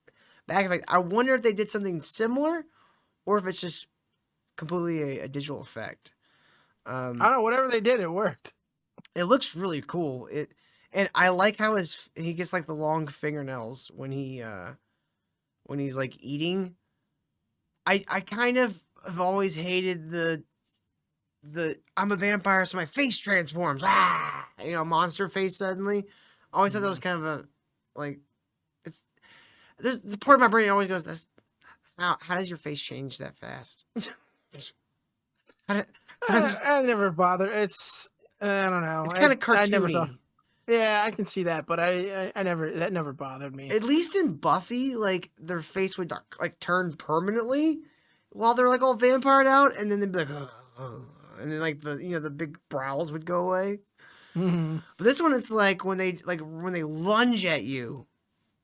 back effect. I wonder if they did something similar, or if it's just completely a digital effect. I don't know. Whatever they did, it worked. It looks really cool. And I like how he gets like the long fingernails when he's like eating. I kind of have always hated the I'm a vampire, so my face transforms. Monster face suddenly. I always thought that was kind of a like there's the part of my brain that always goes, that's how does your face change that fast? I never bothered. I don't know. It's kind of cartoony. I never thought. Yeah, I can see that, but I never, that never bothered me. At least in Buffy, like their face would like turn permanently while they're like all vampired out, and then they'd be like, and then like the big brows would go away. Mm-hmm. But this one, it's like when they lunge at you,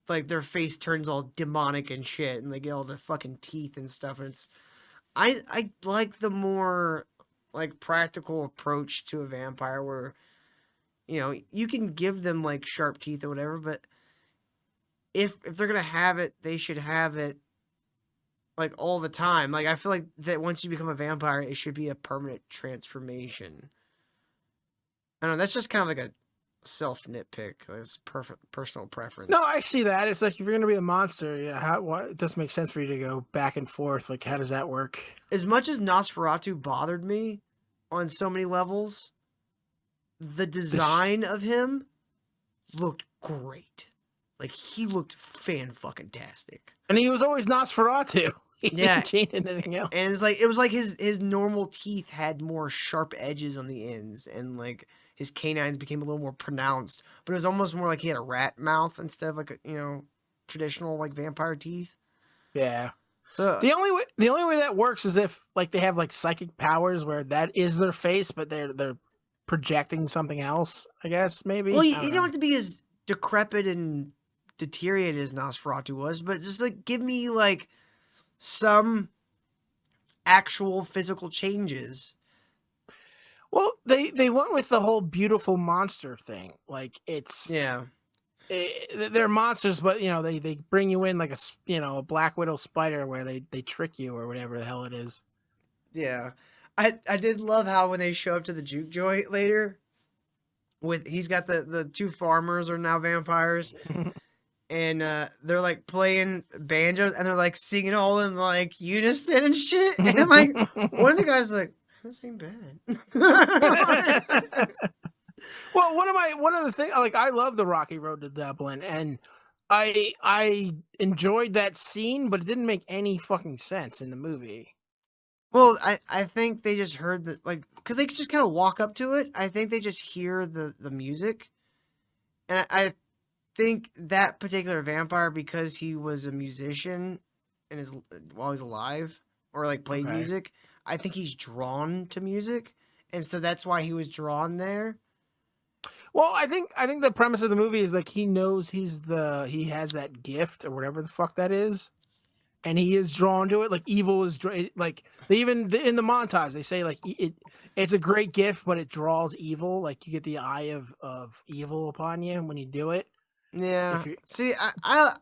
like their face turns all demonic and shit, and they get all the fucking teeth and stuff. And I like the more like practical approach to a vampire where, you can give them like sharp teeth or whatever, but if they're gonna have it, they should have it like all the time. Like I feel like that once you become a vampire, it should be a permanent transformation. I don't know. That's just kind of like a self nitpick. It's perfect personal preference. No, I see that. It's like if you're gonna be a monster, it doesn't make sense for you to go back and forth. Like, how does that work? As much as Nosferatu bothered me on so many levels, the design of him looked great. Like, he looked fan-fucking-tastic. And he was always Nosferatu. He Yeah. didn't change anything else. And it was like his normal teeth had more sharp edges on the ends, and like his canines became a little more pronounced. But it was almost more like he had a rat mouth instead of like traditional like vampire teeth. Yeah. So The only way that works is if like they have like psychic powers where that is their face, but they're projecting something else. I guess maybe. well, I you don't have to be as decrepit and deteriorated as Nosferatu was, but just like give me like some actual physical changes. Well, they went with the whole beautiful monster thing. Like it's they're monsters, but they bring you in like a Black Widow spider where they trick you or whatever the hell it is. Yeah. I did love how when they show up to the juke joint later, he's got the two farmers are now vampires, and they're like playing banjos and they're like singing all in like unison and shit. And I'm like, one of the guys is like, this ain't bad. Well, one of the things, like, I love the Rocky Road to Dublin, and I enjoyed that scene, but it didn't make any fucking sense in the movie. Well, I think they just heard the like because they just kind of walk up to it. I think they just hear the music, and I think that particular vampire, because he was a musician and is while he's alive or like played Okay. music, I think he's drawn to music, and so that's why he was drawn there. Well, I think the premise of the movie is like he knows he has that gift or whatever the fuck that is, and he is drawn to it. Like evil is like they even in the montage they say like it's a great gift, but it draws evil. Like you get the eye of evil upon you when you do it. Yeah. If you- See, I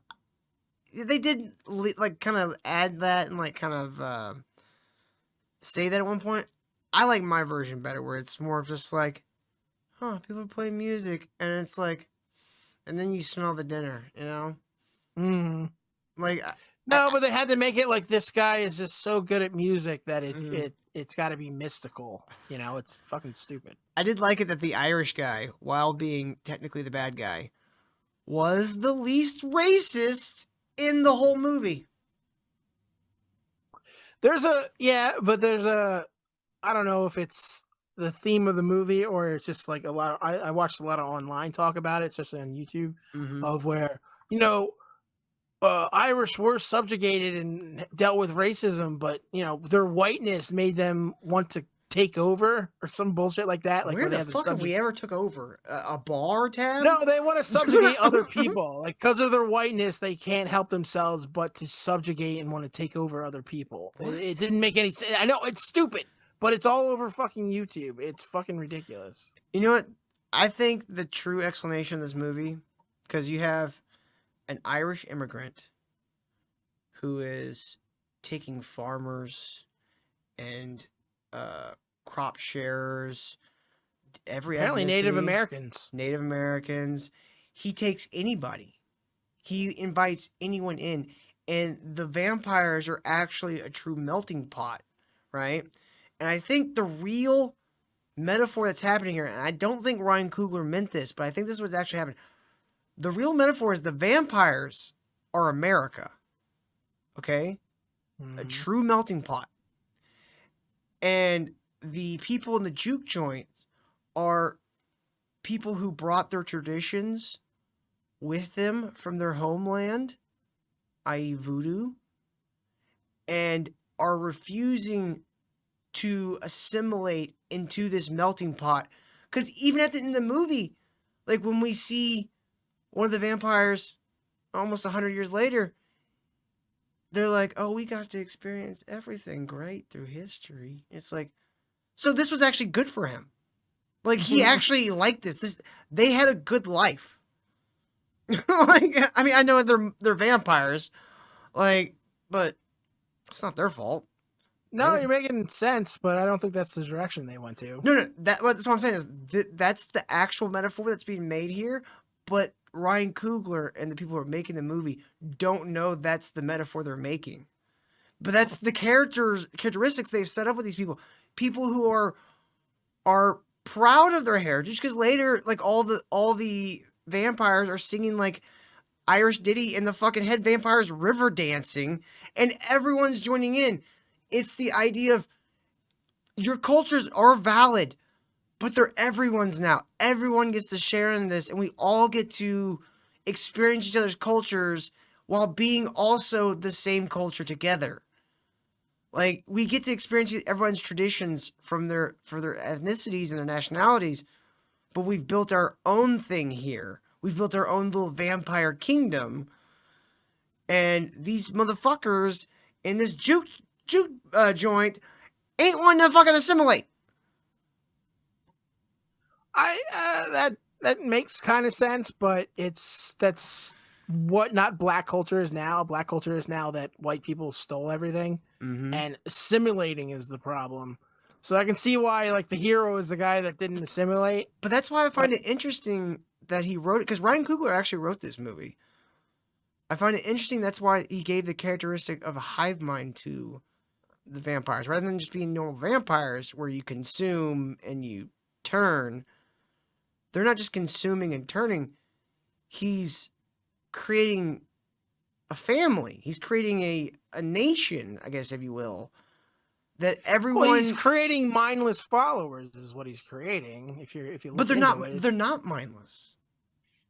they did like kind of add that and like kind of say that at one point. I like my version better, where it's more of just like, huh, people play music, and it's like, and then you smell the dinner, you know? Mm. Like, No, but they had to make it like this guy is just so good at music that Mhm. it's got to be mystical. You know, it's fucking stupid. I did like it that the Irish guy, while being technically the bad guy, was the least racist in the whole movie. There's a I don't know if it's the theme of the movie or it's just like a lot of I watched a lot of online talk about it, especially on YouTube, Mm-hmm. of where Irish were subjugated and dealt with racism, but their whiteness made them want to take over or some bullshit like that. Like Where they the have fuck have we ever took over? A bar tab? No, they want to subjugate other people. Like because of their whiteness, they can't help themselves but to subjugate and want to take over other people. It didn't make any sense. I know it's stupid, but it's all over fucking YouTube. It's fucking ridiculous. You know what? I think the true explanation of this movie, because you have an Irish immigrant who is taking farmers and crop sharers, every Apparently, Native ethnicity, Americans. Native Americans. He takes anybody. He invites anyone in, and the vampires are actually a true melting pot, right? And I think the real metaphor that's happening here, and I don't think Ryan Coogler meant this, but I think this is what's actually happening. The real metaphor is the vampires are America, okay? A true melting pot. And the people in the juke joints are people who brought their traditions with them from their homeland, i.e. voodoo, and are refusing to assimilate into this melting pot. Because even at the end of the movie, like when we see one of the vampires almost 100 years later, they're like, oh, we got to experience everything great through history. It's like, so this was actually good for him. Like, he actually liked this. They had a good life. Like, I mean, I know they're vampires, like, but it's not their fault. No, you're making sense, but I don't think that's the direction they went to. No, that's what I'm saying is that's the actual metaphor that's being made here, but Ryan Coogler and the people who are making the movie don't know that's the metaphor they're making. But that's the characteristics they've set up with these people. People who are proud of their heritage, because later, like, all the vampires are singing like Irish ditty and the fucking head vampires river dancing, and everyone's joining in. It's the idea of your cultures are valid, but they're everyone's now. Everyone gets to share in this, and we all get to experience each other's cultures while being also the same culture together. Like, we get to experience everyone's traditions for their ethnicities and their nationalities, but we've built our own thing here. We've built our own little vampire kingdom, and these motherfuckers in this juke joint ain't wanting to fucking assimilate. That makes kind of sense, but that's what not black culture is now. Black culture is now that white people stole everything, and assimilating is the problem. So I can see why, like, the hero is the guy that didn't assimilate. But that's why I find it interesting that he wrote it, because Ryan Coogler actually wrote this movie. I find it interesting that's why he gave the characteristic of a hive mind to the vampires. Rather than just being normal vampires where you consume and you turn, they're not just consuming and turning. He's creating a family. He's creating a nation, I guess, if you will. That everyone. Well, he's creating mindless followers, is what he's creating. If you look But they're into not. it, They're not mindless.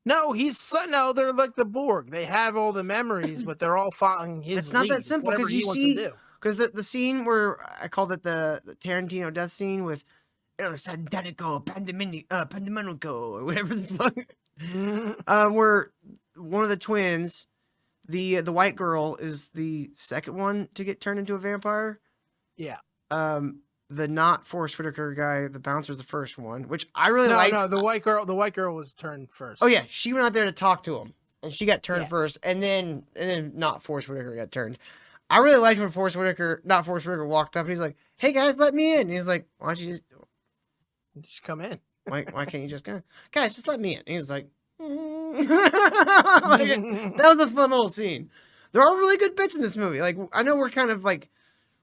No, they're like the Borg. They have all the memories, but they're all following his. It's not that lead, simple whatever because he you wants see, to do. because the scene where I called it the Tarantino death scene with El Santanico Pandemonico or whatever the fuck, where one of the twins, the white girl, is the second one to get turned into a vampire. Yeah. The not Forrest Whitaker guy, the bouncer's the first one, which I really liked. No, the white girl was turned first. Oh yeah, she went out there to talk to him, and she got turned Yeah. first, and then not Forrest Whitaker got turned. I really liked when Forrest Whitaker walked up, and he's like, "Hey guys, let me in." And he's like, "Why don't you just come in? why can't you just go, guys, just let me in?" And he's like, that was a fun little scene. There are really good bits in this movie. Like, I know we're kind of like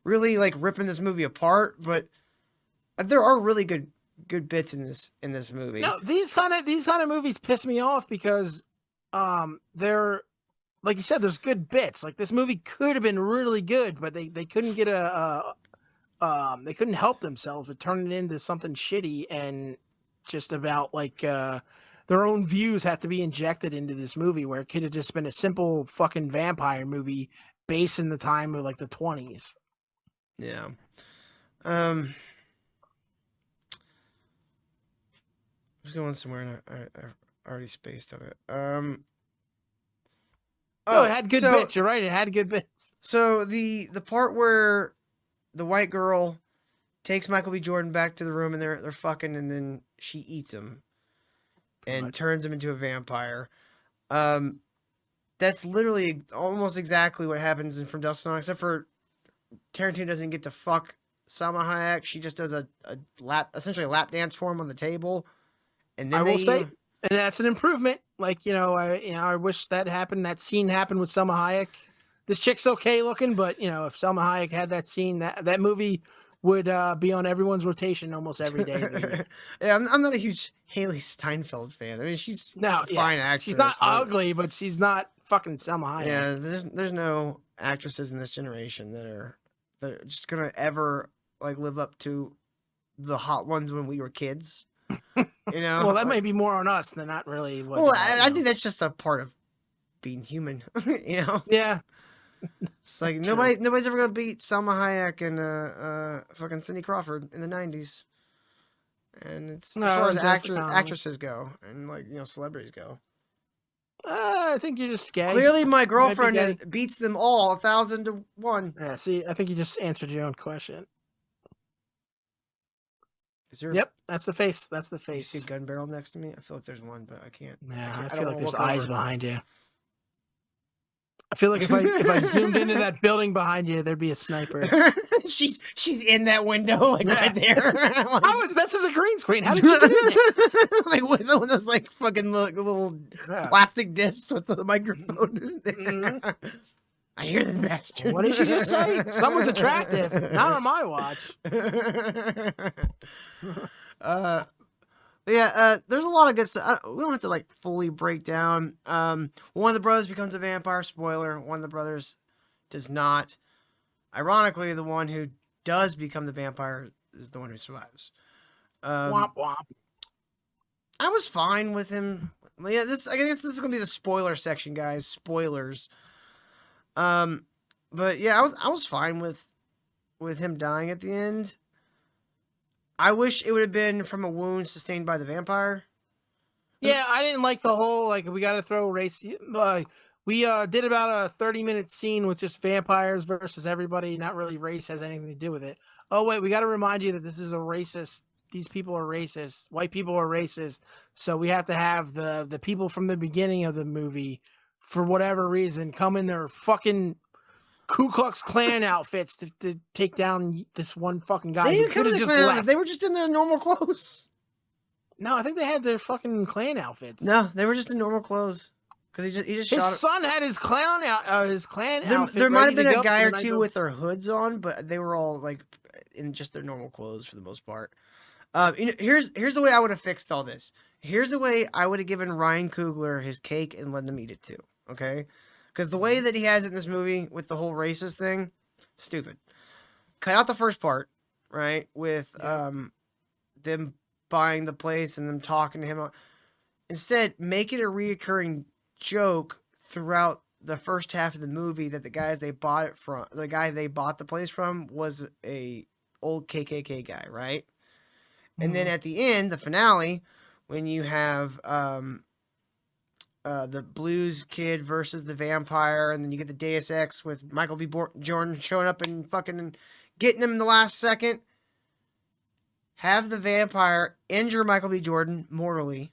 really like ripping this movie apart, but there are really good bits in this movie. No, these kind of movies piss me off because they're, like you said, there's good bits. Like, this movie could have been really good, but they couldn't get they couldn't help themselves with turning it into something shitty, and just about like their own views have to be injected into this movie, where it could have just been a simple fucking vampire movie based in the time of like the 20s. Yeah. I was going somewhere and I already spaced on it. No, it had good bits. You're right. It had good bits. So the part where the white girl takes Michael B. Jordan back to the room and they're fucking, and then she eats him and turns him into a vampire. That's literally almost exactly what happens in From Dusk Till Dawn, except for Tarantino doesn't get to fuck Salma Hayek. She just does essentially a lap dance for him on the table. And then I will say, and that's an improvement. Like, I wish that happened. That scene happened with Salma Hayek. This chick's okay looking, but if Salma Hayek had that scene, that movie would be on everyone's rotation almost every day of the year. Yeah, I'm not a huge Haley Steinfeld fan. I mean, she's a fine actress. She's not ugly, but she's not fucking Salma Hayek. Yeah, there's no actresses in this generation that are just gonna ever like live up to the hot ones when we were kids. Well, that might be more on us than not really. I think that's just a part of being human. Yeah. It's like nobody's ever gonna beat Salma Hayek and fucking Cindy Crawford in the '90s. And it's as far as actresses go, and like celebrities go. I think you're just gay. Clearly, my girlfriend beats them all 1,000-1. Yeah. See, I think you just answered your own question. Is there? Yep, that's the face. That's the face. You see a gun barrel next to me? I feel like there's one, but I can't. Yeah, I don't feel like wanna there's look eyes over. behind you. I feel like if I zoomed into that building behind you, there'd be a sniper. she's in that window, like right there. That's just a green screen. How did you get in there? Like with those like fucking little plastic discs with the microphone. Mm-hmm. I hear the bastard. What did she just say? Someone's attractive. Not on my watch. There's a lot of good stuff. We don't have to like fully break down. One of the brothers becomes a vampire. Spoiler: one of the brothers does not. Ironically, the one who does become the vampire is the one who survives. Womp womp. I was fine with him. Yeah, I guess this is gonna be the spoiler section, guys. Spoilers. But yeah, I was fine with him dying at the end. I wish it would have been from a wound sustained by the vampire. Yeah, I didn't like the whole we got to throw race. We did about a 30-minute scene with just vampires versus everybody. Not really race has anything to do with it. Oh wait, we got to remind you that this is a racist. These people are racist. White people are racist. So we have to have the people from the beginning of the movie, for whatever reason, come in their fucking Ku Klux Klan outfits to take down this one fucking guy They who didn't come could in have the just Klan left. outfits. They were just in their normal clothes. No, I think they had their fucking Klan outfits. No, they were just in normal clothes. Because he just His shot son had his Klan outfit. There might have ready been to a go guy for or the night two of- with their hoods on, but they were all like in just their normal clothes for the most part. Here's the way I would have fixed all this. Here's the way I would have given Ryan Coogler his cake and let him eat it too. Okay, because the way that he has it in this movie with the whole racist thing, stupid. Cut out the first part, right? With them buying the place and them talking to him. Instead, make it a reoccurring joke throughout the first half of the movie that the guy they bought the place from was a old KKK guy, right? And then at the end, the finale, when you have the blues kid versus the vampire, and then you get the Deus Ex with Michael B. Jordan showing up and fucking getting him in the last second. Have the vampire injure Michael B. Jordan mortally,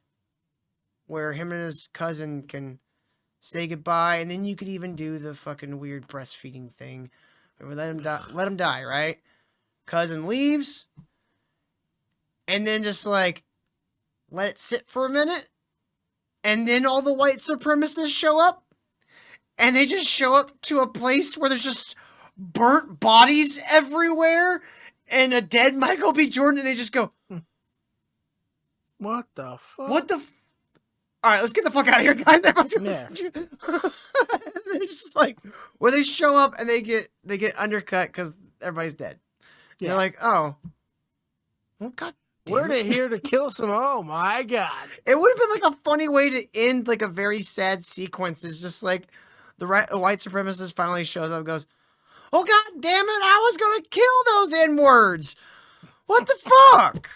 where him and his cousin can say goodbye, and then you could even do the fucking weird breastfeeding thing. Or let him die, right? Cousin leaves, and then just like let it sit for a minute, and then all the white supremacists show up, and they just show up to a place where there's just burnt bodies everywhere, and a dead Michael B. Jordan, and they just go, What the fuck? what the all right, let's get the fuck out of here, guys. Yeah. It's just like where they show up and they get undercut because everybody's dead. Yeah. They're like, oh, well, god damn We're it. here to kill some. Oh my god! It would have been like a funny way to end like a very sad sequence. It's just like the white supremacist finally shows up and goes, oh god damn it, I was gonna kill those N-words. What the fuck?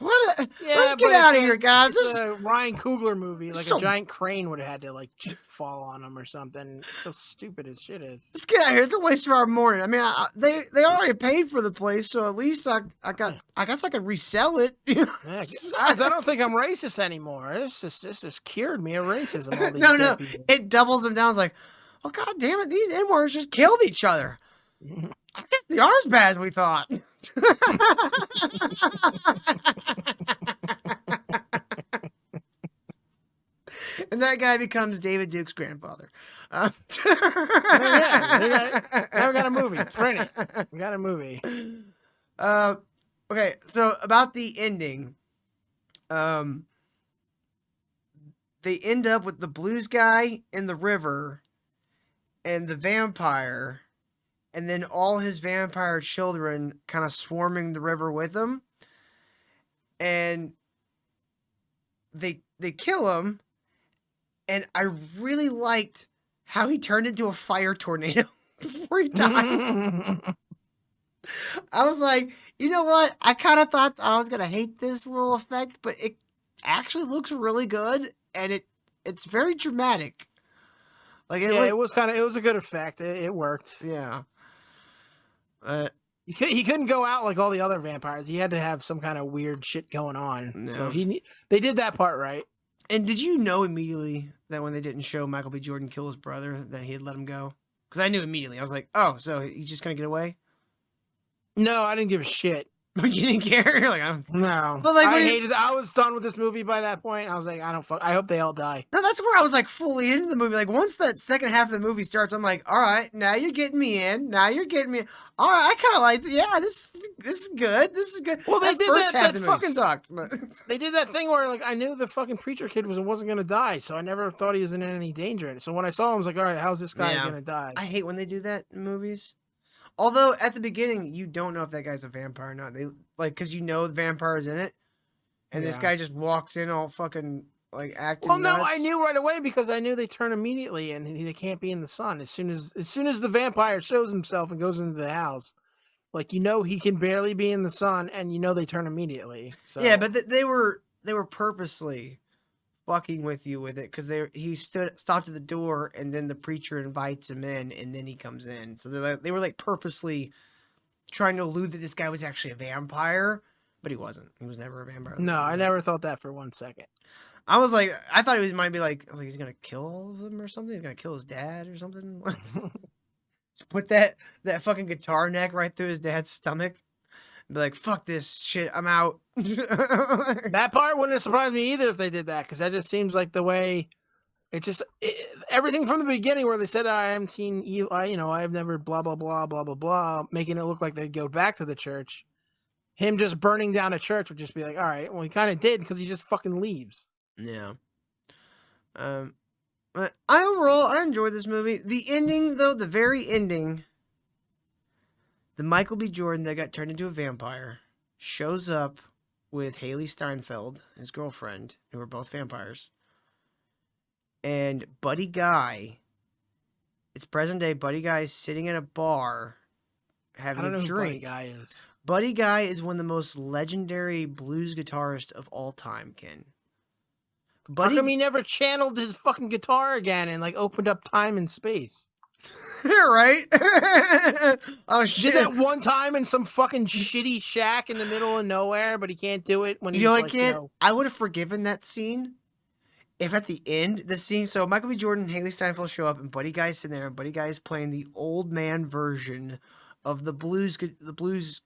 Let's get out of here, guys. It's a Ryan Coogler movie. Like So- a giant crane would have had to like fall on him or something. So stupid as shit is. Let's get out of here. It's a waste of our morning. I mean, they already paid for the place, so at least I guess I could resell it. Yeah, guys, I don't think I'm racist anymore. This just cured me of racism. All these No, dead people. it doubles them down. It's like, oh god damn it, these N-words just killed each other. I guess they are as bad as we thought. And that guy becomes David Duke's grandfather. Yeah, now we got a movie. Print it. We got a movie. Okay, so about the ending, they end up with the blues guy in the river and the vampire, and then all his vampire children kind of swarming the river with him. And they kill him, and I really liked how he turned into a fire tornado before he died. I was like, you know what? I kind of thought I was gonna hate this little effect, but it actually looks really good, and it's very dramatic. Like it was a good effect. It worked. yeah. He couldn't go out like all the other vampires. He had to have some kind of weird shit going on. Yeah. So they did that part right. And did you know immediately that when they didn't show Michael B. Jordan kill his brother, that he had let him go? Because I knew immediately. I was like, oh, so he's just gonna get away? No, I didn't give a shit. You didn't care? You're like, I'm... No, But, like, I when he- hated. I was done with this movie by that point. I was like, I hope they all die. No, that's where I was like fully into the movie. Like once that second half of the movie starts, I'm like, all right, now you're getting me in. Now you're getting me. All right, I kind of like. Yeah, this is good. This is good. Well, they That did first that- half that of the movie fucking- sucked. But They did that thing where like I knew the fucking preacher kid wasn't gonna die, so I never thought he was in any danger. So when I saw him, I was like, all right, how's this guy Yeah. gonna die? I hate when they do that in movies. Although at the beginning you don't know if that guy's a vampire or not. They like because you know the vampire is in it, and this Yeah. guy just walks in all fucking like acting. Well, no, nuts. I knew right away because I knew they turn immediately and they can't be in the sun as soon as the vampire shows himself and goes into the house. Like he can barely be in the sun, and they turn immediately. So Yeah, but they were purposely fucking with you with it because he stopped at the door and then the preacher invites him in and then he comes in. So they were like purposely trying to allude that this guy was actually a vampire, but he wasn't. He was never a vampire. no, I never thought that for 1 second. I was like, I thought he might be like, I was like, he's gonna kill all of them or something. He's gonna kill his dad or something. put that fucking guitar neck right through his dad's stomach. Be like, fuck this shit, I'm out. That part wouldn't have surprised me either if they did that, because that just seems like the way. Everything from the beginning where they said I haven't seen you, I've never blah blah blah blah blah blah, making it look like they'd go back to the church. Him just burning down a church would just be like, all right, well, he kind of did because he just fucking leaves. Yeah. But I enjoyed this movie. The ending, though, the very ending, the Michael B. Jordan that got turned into a vampire shows up with Haley Steinfeld, his girlfriend, who are both vampires. And Buddy Guy, it's present day, Buddy Guy is sitting at a bar having a drink. Who Buddy Guy is. Buddy Guy is one of the most legendary blues guitarists of all time, Ken. How come he never channeled his fucking guitar again and like opened up time and space? Right? Oh shit! Did that one time in some fucking shitty shack in the middle of nowhere, but he can't do it when he's I like, can't. I would have forgiven that scene if at the end the scene. So Michael B. Jordan and Haley Steinfeld show up, and Buddy Guy's sitting there, and Buddy Guy's playing the old man version of the blues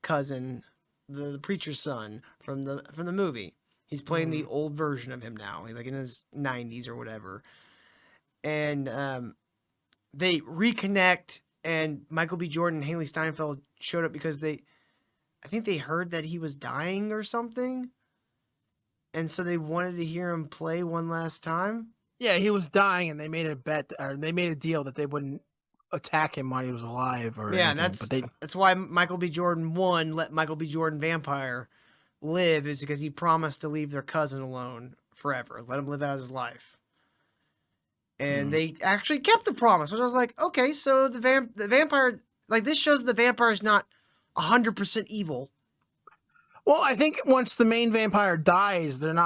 cousin, the preacher's son from the movie. He's playing the old version of him now. He's like in his 90s or whatever. And they reconnect, and Michael B. Jordan and Haley Steinfeld showed up because I think they heard that he was dying or something. And so they wanted to hear him play one last time. Yeah, he was dying, and they made a bet, or they made a deal that they wouldn't attack him while he was alive. Or yeah, anything, that's why Michael B. Jordan let Michael B. Jordan vampire live, is because he promised to leave their cousin alone forever, let him live out his life. And they actually kept the promise, which I was like, okay, so the vampire, like, this shows the vampire is not 100% evil. Well, I think once the main vampire dies, they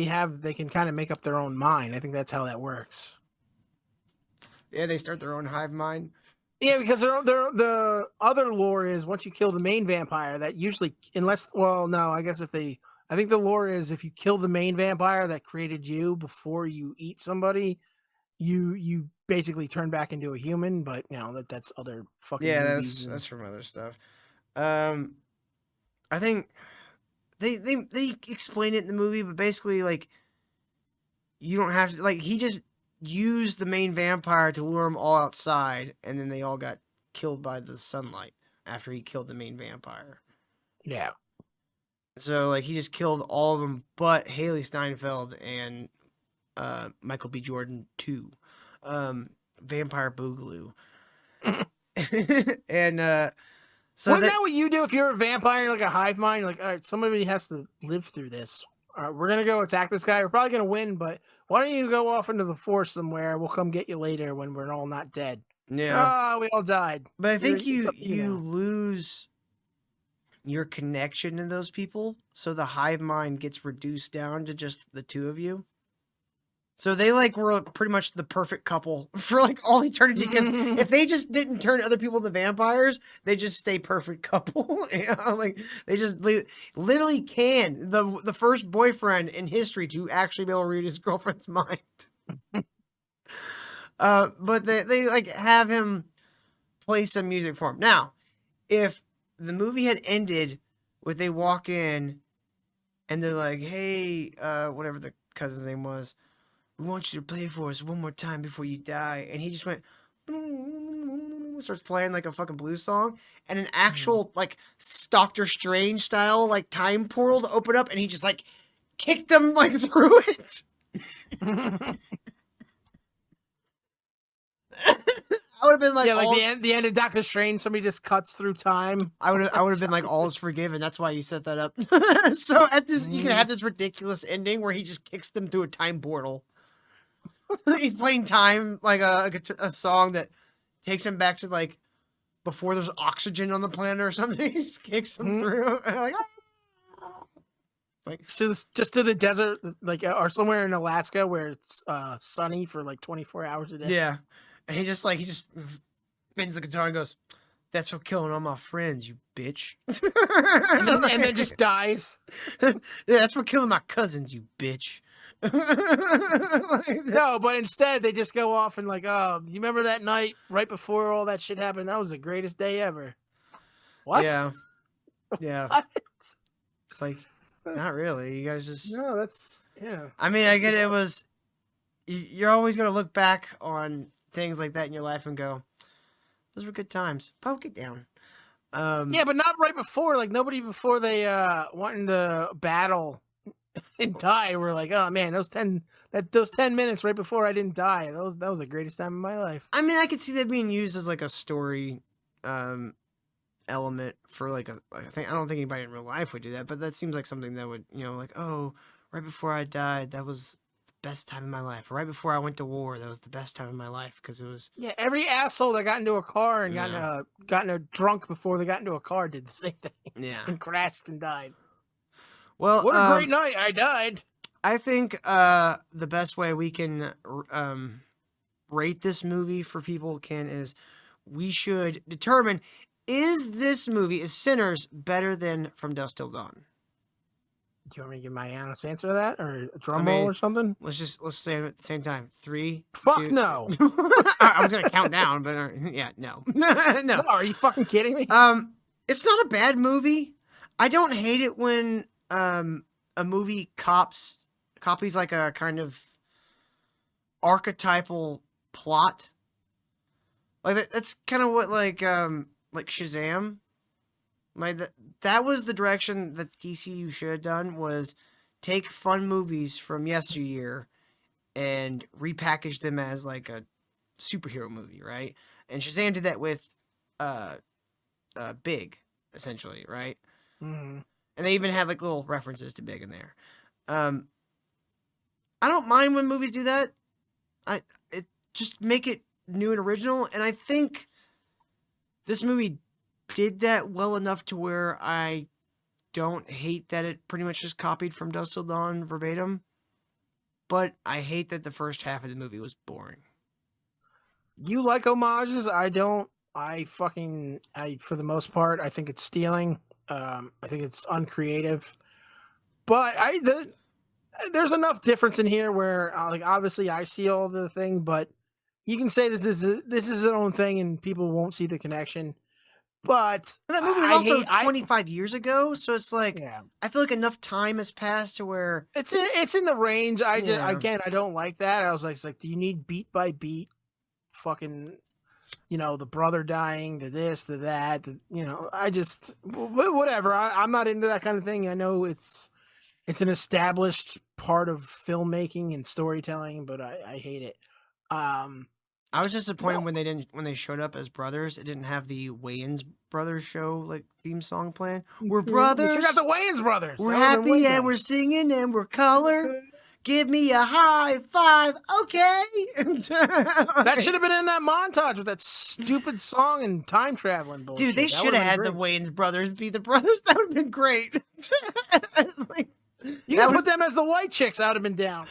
can kind of make up their own mind. I think that's how that works. Yeah, they start their own hive mind. Yeah, because the other lore is once you kill the main vampire, that usually, I think the lore is if you kill the main vampire that created you before you eat somebody, you basically turn back into a human. But that's other fucking movies. That's from other stuff. I think they explain it in the movie, but basically, like, you don't have to, like, he just used the main vampire to lure them all outside, and then they all got killed by the sunlight after he killed the main vampire. Yeah. So, like, he just killed all of them but Haley Steinfeld and Michael B. Jordan 2. Vampire Boogaloo. And so isn't that what you do if you're a vampire, like a hive mind? You're like, all right, somebody has to live through this. All right, we're going to go attack this guy. We're probably going to win, but why don't you go off into the forest somewhere? We'll come get you later when we're all not dead. Yeah. Oh, we all died. But I think you lose your connection to those people, so the hive mind gets reduced down to just the two of you. So they were pretty much the perfect couple for all eternity, because if they just didn't turn other people into vampires, they just stay perfect couple. They just literally can the first boyfriend in history to actually be able to read his girlfriend's mind. But they have him play some music for him. Now, if the movie had ended with they walk in and they're like, hey, whatever the cousin's name was, we want you to play for us one more time before you die. And he just went, starts playing like a fucking blues song, and an actual Doctor Strange style time portal to open up, and he just kicked them through it. I would have been the end of Doctor Strange. Somebody just cuts through time. I would have been all is forgiven. That's why you set that up. So you can have this ridiculous ending where he just kicks them through a time portal. He's playing time a song that takes him back to before there's oxygen on the planet or something. He just kicks them through. Just to the desert, or somewhere in Alaska where it's sunny for 24 hours a day. Yeah, and he just spins the guitar and goes, "That's for killing all my friends, you bitch." and then just dies. Yeah, that's for killing my cousins, you bitch. No, but instead they just go off and like, oh, you remember that night right before all that shit happened? That was the greatest day ever. What? Yeah. Yeah. What? It's like, not really. You guys just. No, that's yeah. I mean, I get it was. You're always going to look back on things like that in your life and go, those were good times. Poke it down. Yeah, but not right before. Like nobody before they wanting to battle and die were like, oh man, those 10 minutes right before I didn't die, that was the greatest time of my life. I mean, I could see that being used as like a story element for like I don't think anybody in real life would do that, but that seems like something that would, like, oh, right before I died, that was the best time of my life. Or right before I went to war, that was the best time of my life because it was. Yeah, every asshole that got into a car and gotten a drunk before they got into a car did the same thing. Yeah. And crashed and died. Well, What a great night! I died. I think the best way we can rate this movie for people is we should determine, is Sinners better than From Dusk Till Dawn? Do you want me to give my honest answer to that, or a drum roll or something? Let's say it at the same time. 3. Fuck 2, no. I was gonna count down, but yeah, no. No. Are you fucking kidding me? It's not a bad movie. I don't hate it when a movie copies like a kind of archetypal plot. Like that's kind of what like Shazam. That was the direction that the DCU should have done, was take fun movies from yesteryear and repackage them as like a superhero movie, right? And Shazam did that with Big, essentially, right? Mm-hmm. And they even had like little references to Big in there. I don't mind when movies do that. It just make it new and original, and I think this movie did that well enough to where I don't hate that it pretty much just copied From Dusk Till Dawn verbatim. But I hate that the first half of the movie was boring. You like homages? I don't. For the most part, I think it's stealing. I think it's uncreative. But there's enough difference in here where, like, obviously I see all the thing, but you can say this is its own thing and people won't see the connection. But that movie was also 25 years ago, so it's like, yeah. I feel like enough time has passed to where it's in the range. I don't like that. I was like, do you need beat by beat, fucking, the brother dying, the this, the that, whatever. I'm not into that kind of thing. I know it's an established part of filmmaking and storytelling, but I hate it. I was disappointed when they showed up as brothers. It didn't have the Wayans Brothers show like theme song playing. We're brothers. You got the Wayans Brothers. We're happy and we're singing and we're color. Give me a high five, okay? That should have been in that montage with that stupid song and time traveling bullshit. Dude, they should have had the Wayans Brothers be the brothers. That would have been great. You gotta put them as the white chicks. I would have been down.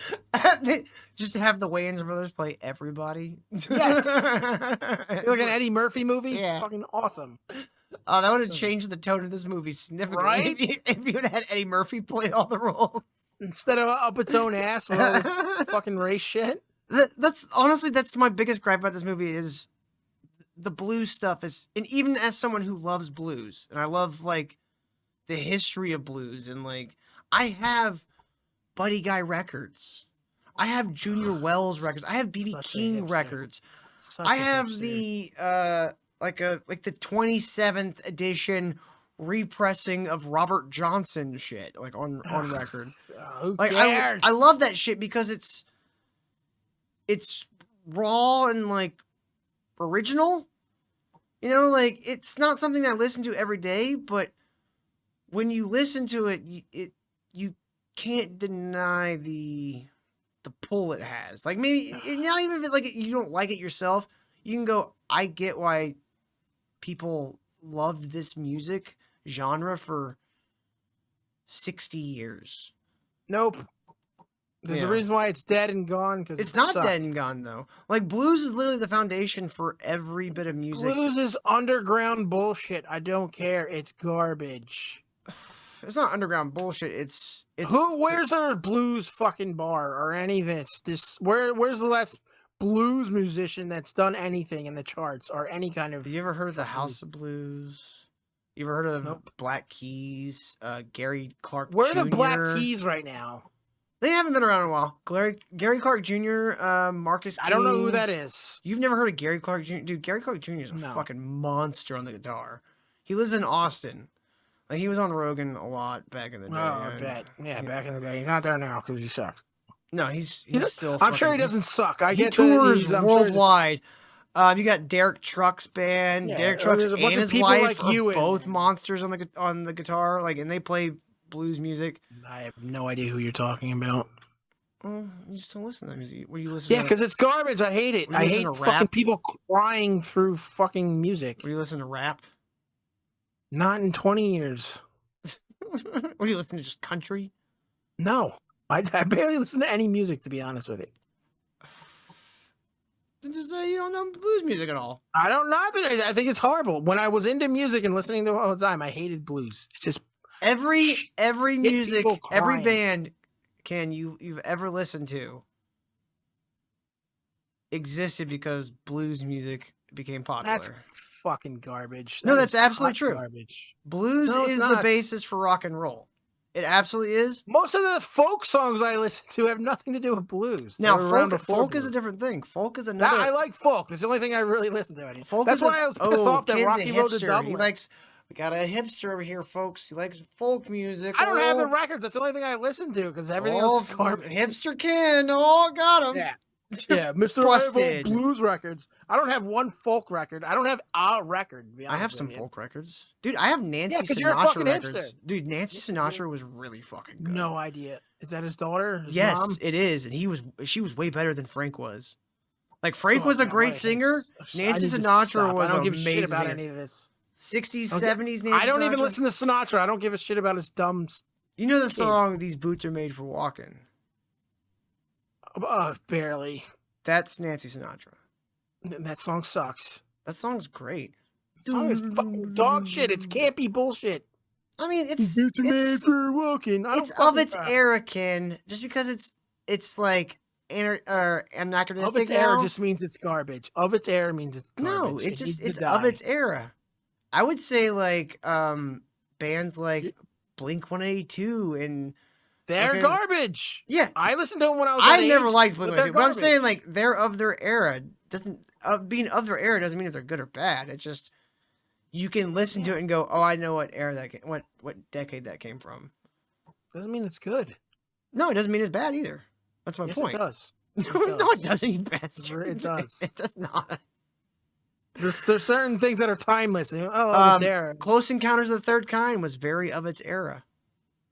Just to have the Wayans Brothers play everybody. Yes. Like an Eddie Murphy movie? Yeah. Fucking awesome. Oh, that would have changed the tone of this movie significantly. Right? If you had Eddie Murphy play all the roles. Instead of up its own ass with all this fucking race shit. That's my biggest gripe about this movie is the blues stuff and even as someone who loves blues, and I love like the history of blues, and like I have Buddy Guy records. I have Junior Wells records. I have B.B. King records. I have the like the 27th edition repressing of Robert Johnson shit, like on record. Who like cares? I love that shit because it's raw and like original. Like it's not something that I listen to every day, but when you listen to it, you can't deny the pull it has. Like maybe not even if it, like you don't like it yourself, you can go, I get why people loved this music genre for 60 years. Nope. There's a reason why it's dead and gone. Because it's not dead and gone though. Like blues is literally the foundation for every bit of music. Blues is underground bullshit. I don't care. It's garbage. it's not underground bullshit. It's Where's our blues fucking bar or any of this? Where's the last blues musician that's done anything in the charts or any kind of? Have you ever heard of the fucking House of Blues? You ever heard of Nope. Black Keys? Gary Clark Where are Jr.? the Black Keys right now? They haven't been around in a while. Gary Clark Jr., Marcus King. I don't know who that is. You've never heard of Gary Clark Jr.? Dude, Gary Clark Jr. is a No. fucking monster on the guitar. He lives in Austin. Like, he was on Rogan a lot back in the day. Oh, I bet. Yeah, back in the day. He's not there now because he sucks. No, he's still. I'm sure he doesn't suck. I He get tours that I'm sure worldwide. You got Derek Truck's band. Yeah, Derek Trucks there's a and bunch of his people wife like are you in both there. monsters on the guitar. Like, and they play blues music. I have no idea who you're talking about. Oh, you just don't listen to that music. What do you listen Yeah, to? because it's garbage. I hate it. Were you I listening hate to fucking rap? people crying through fucking music. What do you listen to rap? Not in 20 years. What do you listen to? Just country? No. I barely listen to any music, to be honest with you. Then just say you don't know blues music at all. I don't know. I think it's horrible. When I was into music and listening to it all the time, I hated blues. It's just Every music, people every crying. band you've ever listened to existed because blues music became popular. that's fucking garbage. No, That that's is absolutely hot true. Garbage. Blues No, it's is the not. basis for rock and roll. It absolutely is. Most of the folk songs I listen to have nothing to do with blues. Now, They were around before folk is a blues. different thing. Folk is That- another. I like folk. That's the only thing I really listen to. folk That's is why I was pissed off that Ken's a Rocky Road to hipster. Dublin. He likes. We got a hipster over here, folks. He likes folk music. I don't have the Oh, records. That's the only thing I listen to because everything oh, else is garbage. hipster Ken. Oh, got him. Yeah. Yeah, Mr. I have all Busted. blues records. I don't have one folk record. I don't have a record. To be I have honest some with you. folk records, dude. I have Nancy 'cause you're a Sinatra fucking records, hipster. dude. Nancy Sinatra was really fucking good. No idea. Is that his daughter? His yes, mom? it is, and she was way better than Frank was. Like Frank Oh, was a God, great I singer. I Nancy need to Sinatra stop. was I don't give a shit about amazing. any of this. 60s, Okay. 70s. Nancy I don't even Sinatra. listen to Sinatra. I don't give a shit about his dumb. You know the kid. song "These Boots Are Made for Walking"? Barely. That's Nancy Sinatra. That song sucks. That song's great. That song is fucking dog shit. It's campy bullshit. I mean, it's Boots are made it's, for walking. I don't it's of fucking- its era, Ken. Just because it's like anachronistic Of its now. era just means it's garbage. Of its era means it's garbage. No, It it's needs to of die. its era. I would say like bands like Blink 182 and They're fucking- garbage. yeah. I listened to them when I was. I that never age, liked but Blink they're 182, but I'm garbage. saying like they're of their era. Being of their era doesn't mean if they're good or bad. It's just you can listen to it and go, "Oh, I know what era that what decade that came from." Doesn't mean it's good. No, it doesn't mean it's bad either. That's my Yes, point. it does. No, does. it doesn't, you bastard. It does. It does not. There's certain things that are timeless. And, oh, it's there. Close Encounters of the Third Kind was very of its era.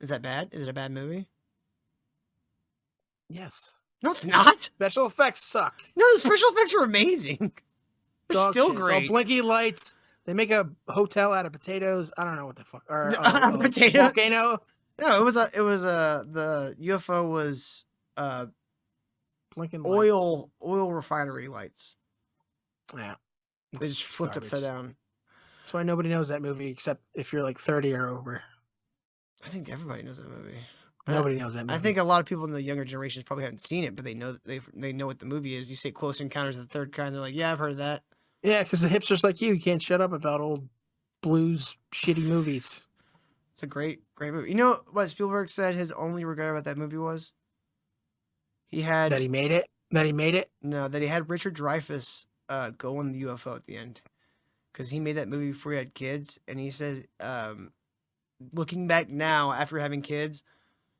Is that bad? Is it a bad movie? Yes. No, it's not. Special effects suck. No, the special effects are amazing. They're Dog still shit. It's all great. blinky lights. They make a hotel out of potatoes. I don't know what the fuck. Or, Potatoes? Volcano. No, the UFO was Blinking oil refinery lights. lights. Yeah. They It's just flipped garbage. upside down. That's why nobody knows that movie except if you're like 30 or over. I think everybody knows that movie. Nobody knows that movie. I think a lot of people in the younger generations probably haven't seen it, but they know what the movie is. You say Close Encounters of the Third Kind, they're like, yeah, I've heard of that. Yeah, because the hipsters like you can't shut up about old blues shitty movies. It's a great movie. You know what Spielberg said his only regret about that movie was? He had That he made it. that he had Richard Dreyfuss go on the UFO at the end. Because he made that movie before he had kids, and he said, looking back now after having kids,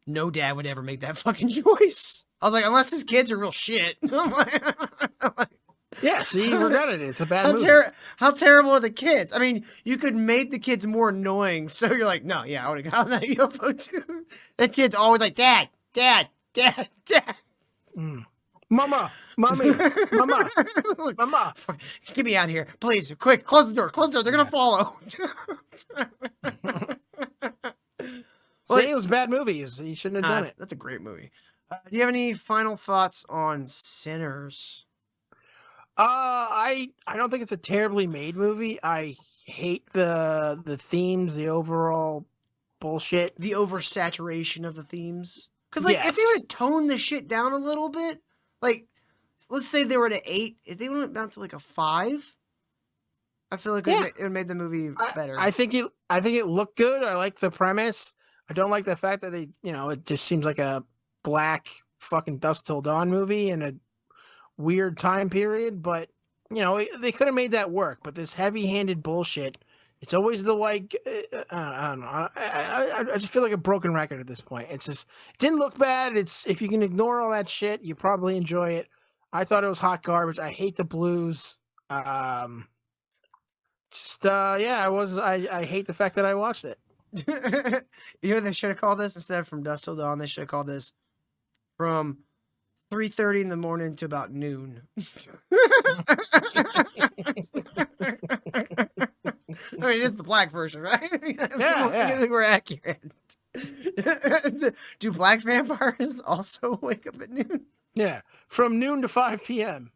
no dad would ever make that fucking choice. I was like, unless his kids are real shit. I'm like, Yeah, see, you regretted it. It's a bad movie. how terrible are the kids? I mean, you could make the kids more annoying, so you're like, no, yeah, I would have got on that UFO too. That kid's always like, Dad, Dad, Dad, Dad. Mama, mommy, mama, mama. Fuck, get me out of here, please, quick, close the door, they're gonna follow. See, it was a bad movie. He shouldn't have done it. That's a great movie. Do you have any final thoughts on Sinners? I don't think it's a terribly made movie. I hate the themes, the overall bullshit. The oversaturation of the themes. Because, like, if they Yes. would tone the shit down a little bit, like, let's say they were at an 8, if they went down to, like, a 5, I feel like it would made the movie better. I think it looked good. I like the premise. I don't like the fact that they, it just seems like a black fucking Dusk Till Dawn movie in a weird time period, but they could have made that work. But this heavy-handed bullshit, it's always the white. I don't know. I just feel like a broken record at this point. It's just, it didn't look bad. It's, if you can ignore all that shit, you probably enjoy it. I thought it was hot garbage. I hate the blues. I hate the fact that I watched it. You know what they should have called this? Instead of From Dusk Till Dawn, they should have called this From 3:30 in the morning to about noon. I mean, it's the black version, right? I think we're accurate. Do black vampires also wake up at noon? Yeah, from noon to 5 p.m.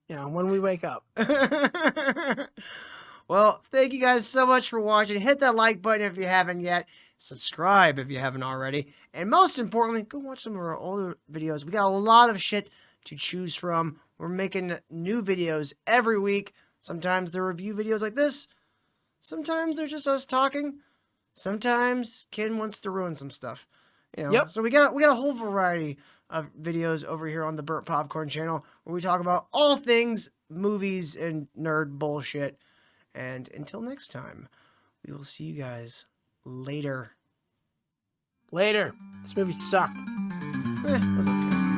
When we wake up. Well, thank you guys so much for watching. Hit that like button if you haven't yet. Subscribe if you haven't already. And most importantly, go watch some of our older videos. We got a lot of shit to choose from. We're making new videos every week. Sometimes they're review videos like this. Sometimes they're just us talking. Sometimes Ken wants to ruin some stuff. Yep. So we got a whole variety of videos over here on the Burnt Popcorn channel where we talk about all things movies and nerd bullshit. And until next time, we will see you guys later. Later. This movie sucked. It was okay.